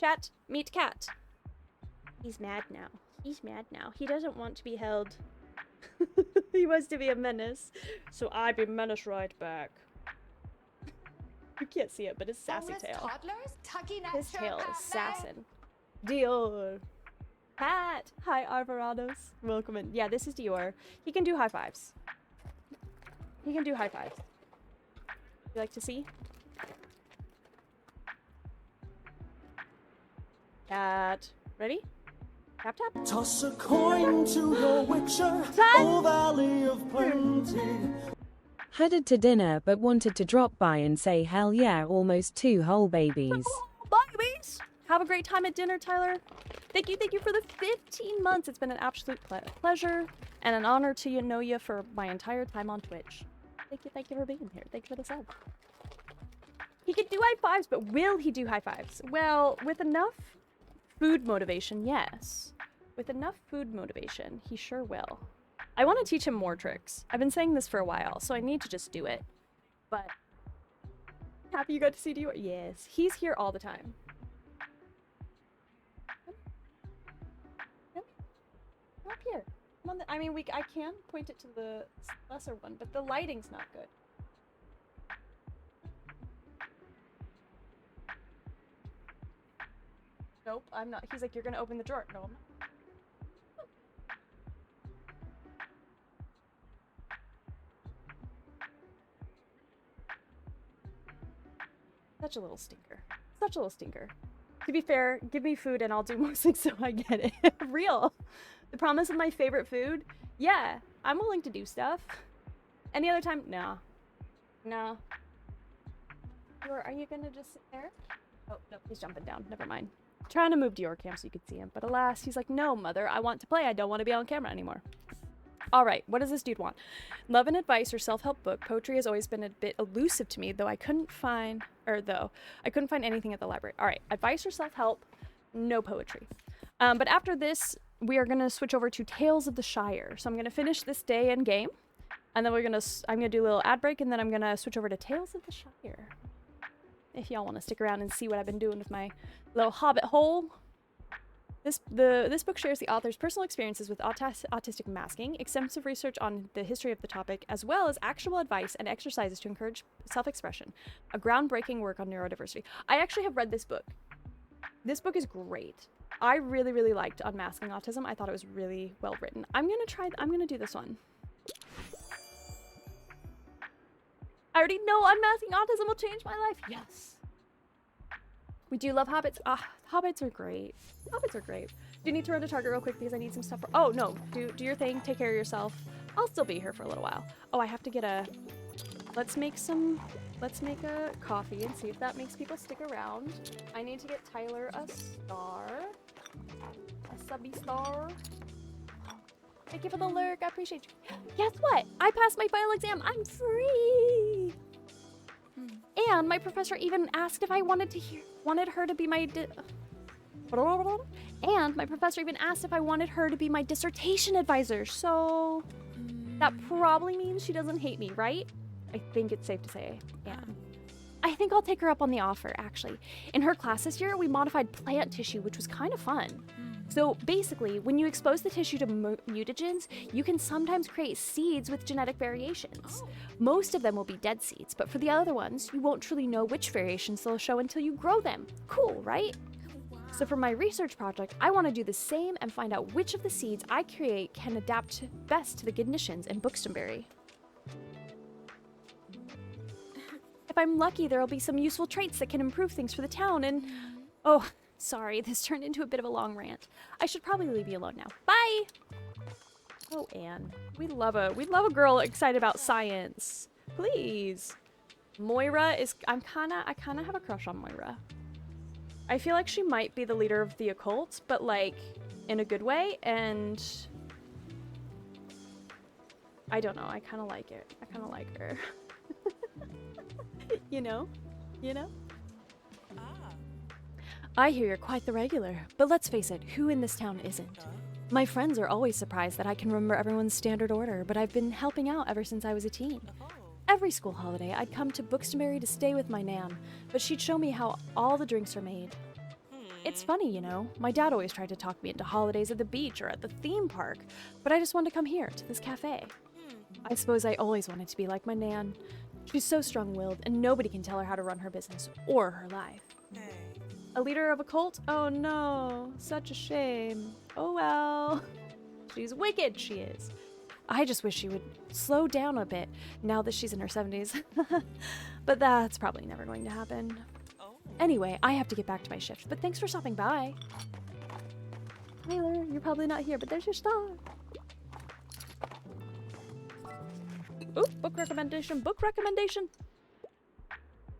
Chat, meet Cat. He's mad now. He's mad now. He doesn't want to be held. He wants to be a menace. So I be menace right back. You can't see it, but his sassy Homeless tail. toddlers tucking at His your tail pet is sassin'. Dior. Cat. Hi, Arvarados. Welcome in. Yeah, this is Dior. He can do high fives. He can do high fives. You like to see? Cat. Ready? Tap, tap. Toss a coin to your witcher, O Valley of Plenty. Headed to dinner but wanted to drop by and say hell yeah, almost 2 whole babies. Babies! Have a great time at dinner, Tyler. Thank you for the 15 months. It's been an absolute pleasure and an honor to know you for my entire time on Twitch. Thank you for being here. Thank you for the sub. He could do high fives, but will he do high fives? Well, with enough food motivation, yes. With enough food motivation, he sure will. I want to teach him more tricks. I've been saying this for a while, so I need to just do it. But happy you got to see Dior. Yes, he's here all the time. Come up here. Come on. I mean, I can point it to the lesser one, but the lighting's not good. Nope, I'm not. He's like, you're gonna open the drawer. No, I'm not. Such a little stinker. Such a little stinker. To be fair, give me food and I'll do most things so I get it. Real. The promise of my favorite food? Yeah, I'm willing to do stuff. Any other time? No. No. Are you gonna just sit there? Oh, no, he's jumping down. Never mind. Trying to move Dior cam so you could see him, but alas, he's like, no, mother, I want to play. I don't want to be on camera anymore. All right, what does this dude want? Love and advice or self-help book. Poetry has always been a bit elusive to me, though I couldn't find anything at the library. All right, advice or self-help, no poetry. But after this, we are gonna switch over to Tales of the Shire. So I'm gonna finish this day in game, and then I'm gonna do a little ad break, and then I'm gonna switch over to Tales of the Shire. If y'all want to stick around and see what I've been doing with my little hobbit hole. This book shares the author's personal experiences with autistic masking, extensive research on the history of the topic, as well as actionable advice and exercises to encourage self-expression. A groundbreaking work on neurodiversity. I actually have read this book. This book is great. I really, really liked Unmasking Autism. I thought it was really well written. I'm gonna do this one. I already know Unmasking Autism will change my life. Yes. We do love hobbits. Hobbits are great. Hobbits are great. Do you need to run to Target real quick because I need some stuff for... Oh, no. Do your thing. Take care of yourself. I'll still be here for a little while. Oh, I have to get a... Let's make a coffee and see if that makes people stick around. I need to get Tyler a star. A subby star. Thank you for the lurk. I appreciate you. Guess what? I passed my final exam. I'm free. And my professor even asked if I wanted her to be my and my professor even asked if I wanted her to be my dissertation advisor. So that probably means she doesn't hate me, right? I think it's safe to say, yeah. I think I'll take her up on the offer, actually. In her class this year, we modified plant tissue, which was kind of fun. So basically, when you expose the tissue to mutagens, you can sometimes create seeds with genetic variations. Most of them will be dead seeds, but for the other ones, you won't truly know which variations they'll show until you grow them. Cool, right? So for my research project, I want to do the same and find out which of the seeds I create can adapt best to the conditions in Buxtonbury. If I'm lucky, there'll be some useful traits that can improve things for the town and... Oh, sorry, this turned into a bit of a long rant. I should probably leave you alone now. Bye! Oh, Anne. We love a girl excited about science. Please. Moira is... I kinda have a crush on Moira. I feel like she might be the leader of the occult, but like, in a good way, and... I don't know, I kinda like it. I kinda like her. You know? You know? I hear you're quite the regular, but let's face it, who in this town isn't? My friends are always surprised that I can remember everyone's standard order, but I've been helping out ever since I was a teen. Every school holiday, I'd come to Buxtonbury to stay with my nan, but she'd show me how all the drinks are made. It's funny, you know, my dad always tried to talk me into holidays at the beach or at the theme park, but I just wanted to come here, to this cafe. I suppose I always wanted to be like my nan. She's so strong-willed, and nobody can tell her how to run her business or her life. A leader of a cult? Oh no, such a shame. Oh well. She's wicked, she is. I just wish she would slow down a bit now that she's in her 70s. But that's probably never going to happen. Anyway, I have to get back to my shift, but thanks for stopping by. Tyler, you're probably not here, but there's your star. Ooh, book recommendation, book recommendation.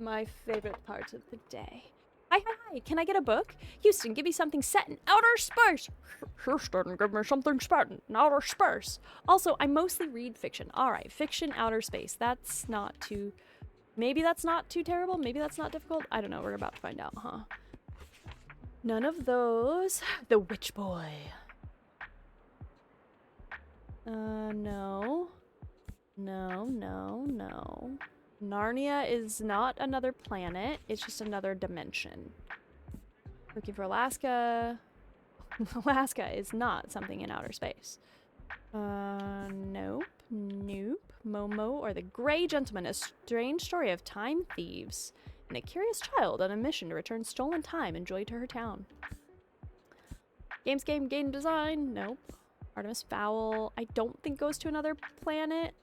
My favorite part of the day. Hi, can I get a book? Houston, give me something set in outer space. Houston, give me something set in outer space. Also, I mostly read fiction. All right, fiction, outer space. That's not too... Maybe that's not too terrible. Maybe that's not difficult. I don't know. We're about to find out, huh? None of those. The Witch Boy. No. No. Narnia is not another planet. It's just another dimension. Looking for Alaska. Alaska is not something in outer space. Nope. Nope. Momo or the Grey Gentleman, a strange story of time thieves and a curious child on a mission to return stolen time and joy to her town. Game design. Nope. Artemis Fowl. I don't think goes to another planet.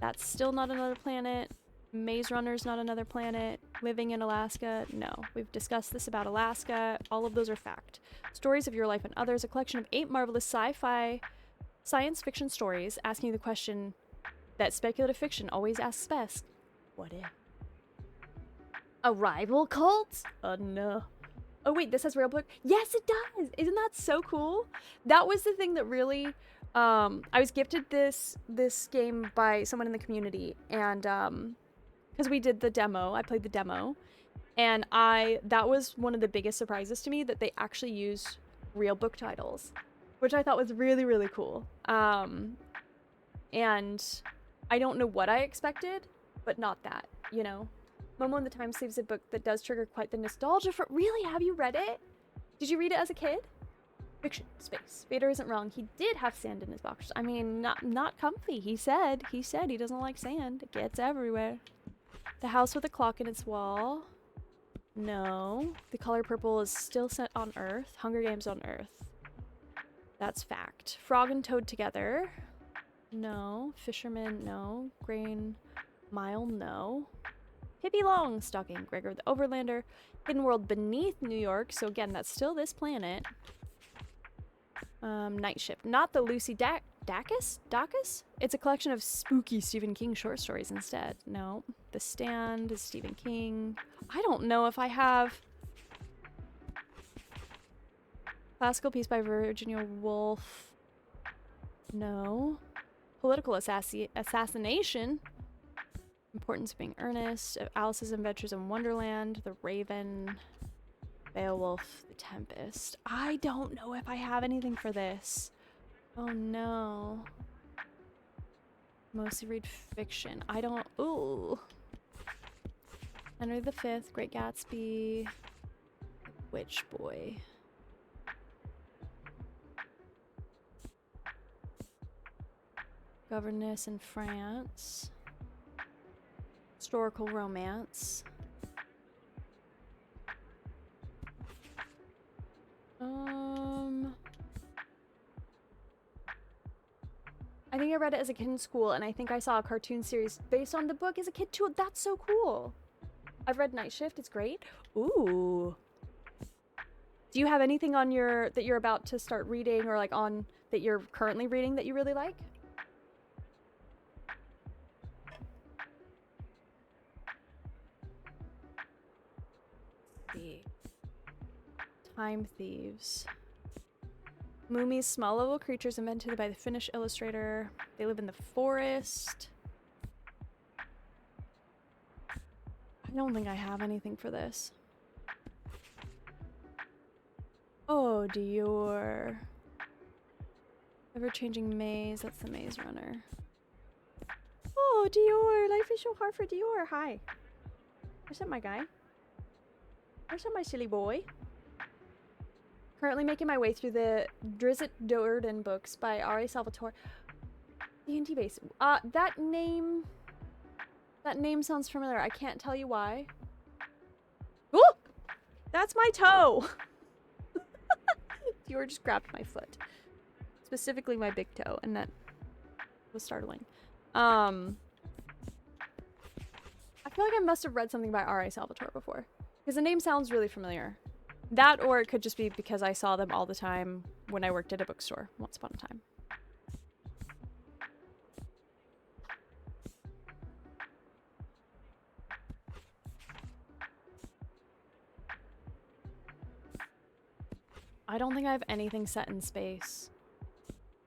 That's still not another planet. Maze Runner's not another planet. Living in Alaska. No. We've discussed this about Alaska. All of those are fact. Stories of Your Life and Others, a collection of 8 marvelous sci-fi science fiction stories asking the question that speculative fiction always asks best. What if? A rival cult? No. Oh wait, this has real book? Yes, it does! Isn't that so cool? That was the thing that really... I was gifted this game by someone in the community, and because we did the demo, I played the demo, and that was one of the biggest surprises to me, that they actually use real book titles, which I thought was really, really cool. And I don't know what I expected, but not that, you know? Momo and the Time Thieves, a book that does trigger quite the nostalgia for— Really? Have you read it? Did you read it as a kid? Fiction, space. Vader isn't wrong. He did have sand in his box. I mean, not comfy. He said he doesn't like sand. It gets everywhere. The House with a Clock in its Wall. No. The Color Purple is still set on Earth. Hunger Games on Earth. That's fact. Frog and Toad Together. No. Fisherman, no. Grain Mile, no. Pippi Longstocking, Gregor the Overlander. Hidden World Beneath New York. So again, that's still this planet. Night Shift. Not the Lucy Dacus? It's a collection of spooky Stephen King short stories instead. No. The Stand is Stephen King. I don't know if I have... Classical Piece by Virginia Woolf. No. Political Assassination. Importance of Being Earnest. Alice's Adventures in Wonderland. The Raven. Beowulf. The Tempest. I don't know if I have anything for this. Oh no. Mostly read fiction. I don't... Ooh. Henry V. Great Gatsby. Witch Boy. Governess in France. Historical romance. I think I read it as a kid in school, and I think I saw a cartoon series based on the book as a kid too. That's so cool. I've read Night Shift. It's great. Ooh. Do you have anything on your that you're about to start reading, or like on that you're currently reading that you really like? Let's see. Time Thieves. Moomies, small level creatures invented by the Finnish illustrator. They live in the forest. I don't think I have anything for this. Oh, Dior. Ever-changing maze. That's the Maze Runner. Oh, Dior. Life is so hard for Dior. Hi. Where's that my guy? Where's that my silly boy? Currently making my way through the Drizzt Do'Urden books by R.A. Salvatore. D&D base. That name sounds familiar. I can't tell you why. Ooh! That's my toe! You just grabbed my foot. Specifically my big toe, and that was startling. I feel like I must have read something by R.A. Salvatore before, because the name sounds really familiar. That, or it could just be because I saw them all the time when I worked at a bookstore once upon a time. I don't think I have anything set in space.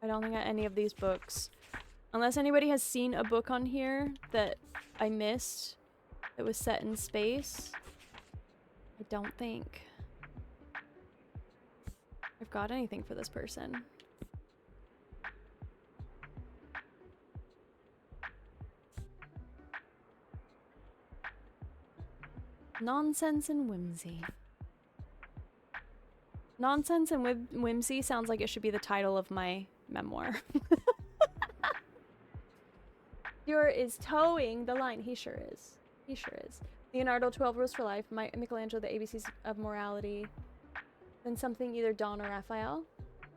I don't think I have any of these books. Unless anybody has seen a book on here that I missed that was set in space. I don't think I've got anything for this person. Nonsense and whimsy. Nonsense and whimsy sounds like it should be the title of my memoir. Dior is towing the line. He sure is. He sure is. Leonardo, 12 Rules for Life. Michelangelo, The ABCs of Morality. Then something either Don or Raphael.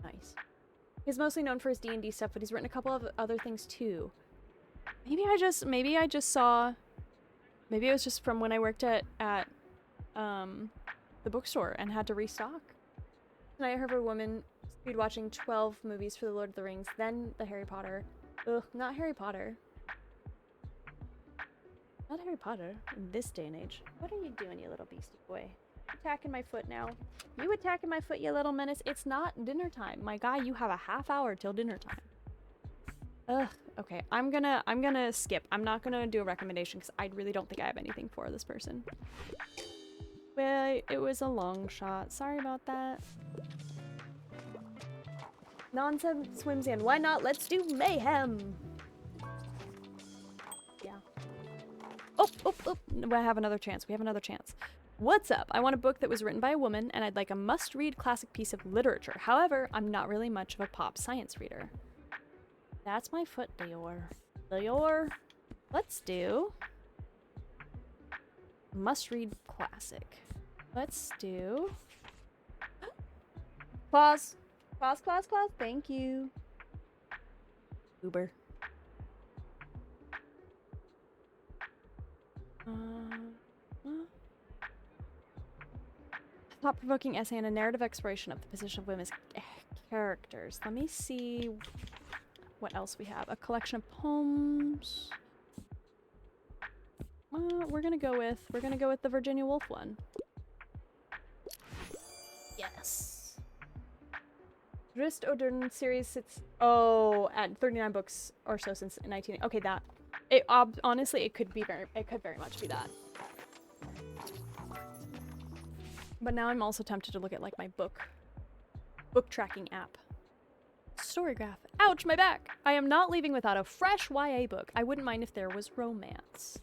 Nice. He's mostly known for his D&D stuff, but he's written a couple of other things too. Maybe I just saw... Maybe it was just from when I worked at the bookstore and had to restock. Tonight I heard a woman speed watching 12 movies for the Lord of the Rings, then the Harry Potter. Ugh, not Harry Potter. Not Harry Potter in this day and age. What are you doing, you little beastie boy? Attacking my foot now. You attacking my foot, you little menace. It's not dinner time. My guy, you have a half hour till dinner time. Ugh. Okay, I'm gonna skip. I'm not gonna do a recommendation because I really don't think I have anything for this person. Well, it was a long shot. Sorry about that. Nonsense swims in. Why not? Let's do mayhem. Yeah. Oh. We have another chance. We have another chance. What's up? I want a book that was written by a woman, and I'd like a must-read classic piece of literature. However, I'm not really much of a pop science reader. That's my foot, Dior. Dior. Let's do must-read classic. Let's do Claus. Claus. Thank you. Uber. Thought-provoking essay and a narrative exploration of the position of women's characters. Let me see what else we have. A collection of poems. We're gonna go with the Virginia Woolf one. Yes. Rist Odin series sits at 39 books or so since 19. Okay, that honestly it could very much be that. But now I'm also tempted to look at like my book tracking app. Storygraph. Ouch, my back! I am not leaving without a fresh YA book. I wouldn't mind if there was romance.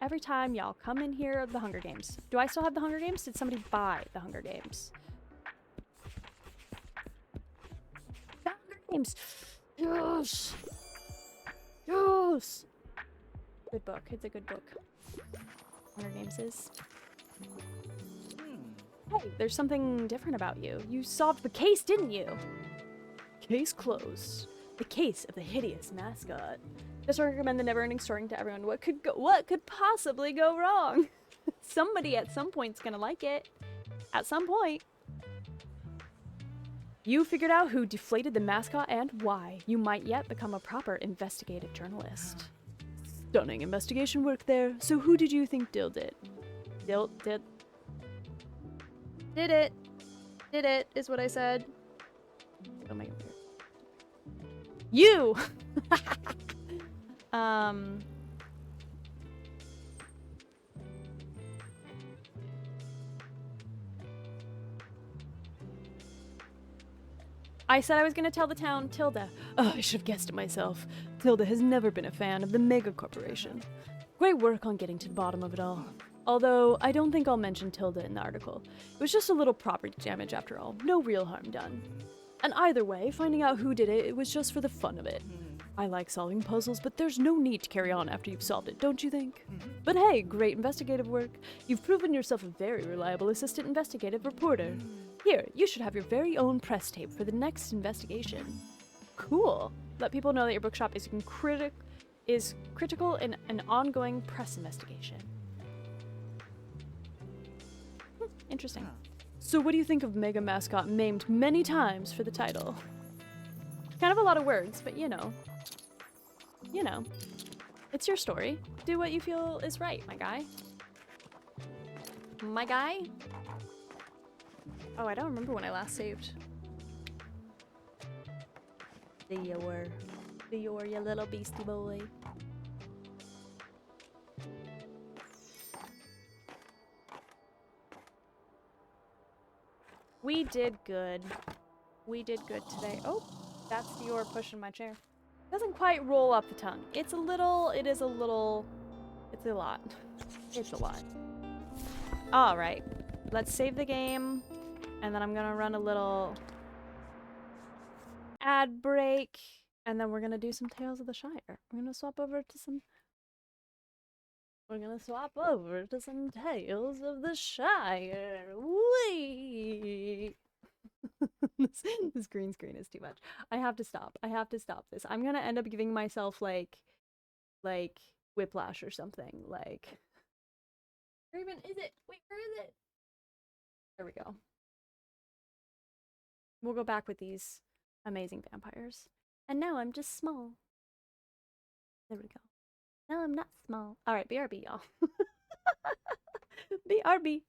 Every time y'all come in here, The Hunger Games. Do I still have The Hunger Games? Did somebody buy The Hunger Games? The Hunger Games! Yes! Yes! Good book. It's a good book. Hunger Games is. Hey, there's something different about you. You solved the case, didn't you? Case closed. The case of the hideous mascot. Just recommend the never-ending story to everyone. What could possibly go wrong? Somebody at some point's gonna like it. At some point. You figured out who deflated the mascot and why. You might yet become a proper investigative journalist. Stunning investigation work there. So who did you think did it? Did it, is what I said. Oh my god. You! I said I was gonna tell the town Tilda. Oh, I should have guessed it myself. Tilda has never been a fan of the mega corporation. Great work on getting to the bottom of it all. Although, I don't think I'll mention Tilda in the article. It was just a little property damage after all. No real harm done. And either way, finding out who did it, it was just for the fun of it. I like solving puzzles, but there's no need to carry on after you've solved it, don't you think? But hey, great investigative work. You've proven yourself a very reliable assistant investigative reporter. Here, you should have your very own press tape for the next investigation. Cool. Let people know that your bookshop is critical in an ongoing press investigation. Interesting. So what do you think of Mega Mascot maimed many times for the title? Kind of a lot of words, but you know. It's your story. Do what you feel is right, my guy. My guy? Oh, I don't remember when I last saved. Dior, you little beastie boy. We did good. We did good today. Oh, that's Dior pushing my chair. Doesn't quite roll off the tongue. It's a little It's a lot. It's a lot. Alright. Let's save the game. And then I'm gonna run a little ad break. And then we're gonna do some Tales of the Shire. We're gonna swap over to some... We're gonna swap over to some Tales of the Shire. Whee! This green screen is too much. I have to stop. I have to stop this. I'm gonna end up giving myself like whiplash or something. Like, where even is it? Wait, where is it? There we go. We'll go back with these amazing vampires. And now I'm just small. There we go. Now I'm not small. All right, BRB, y'all. BRB.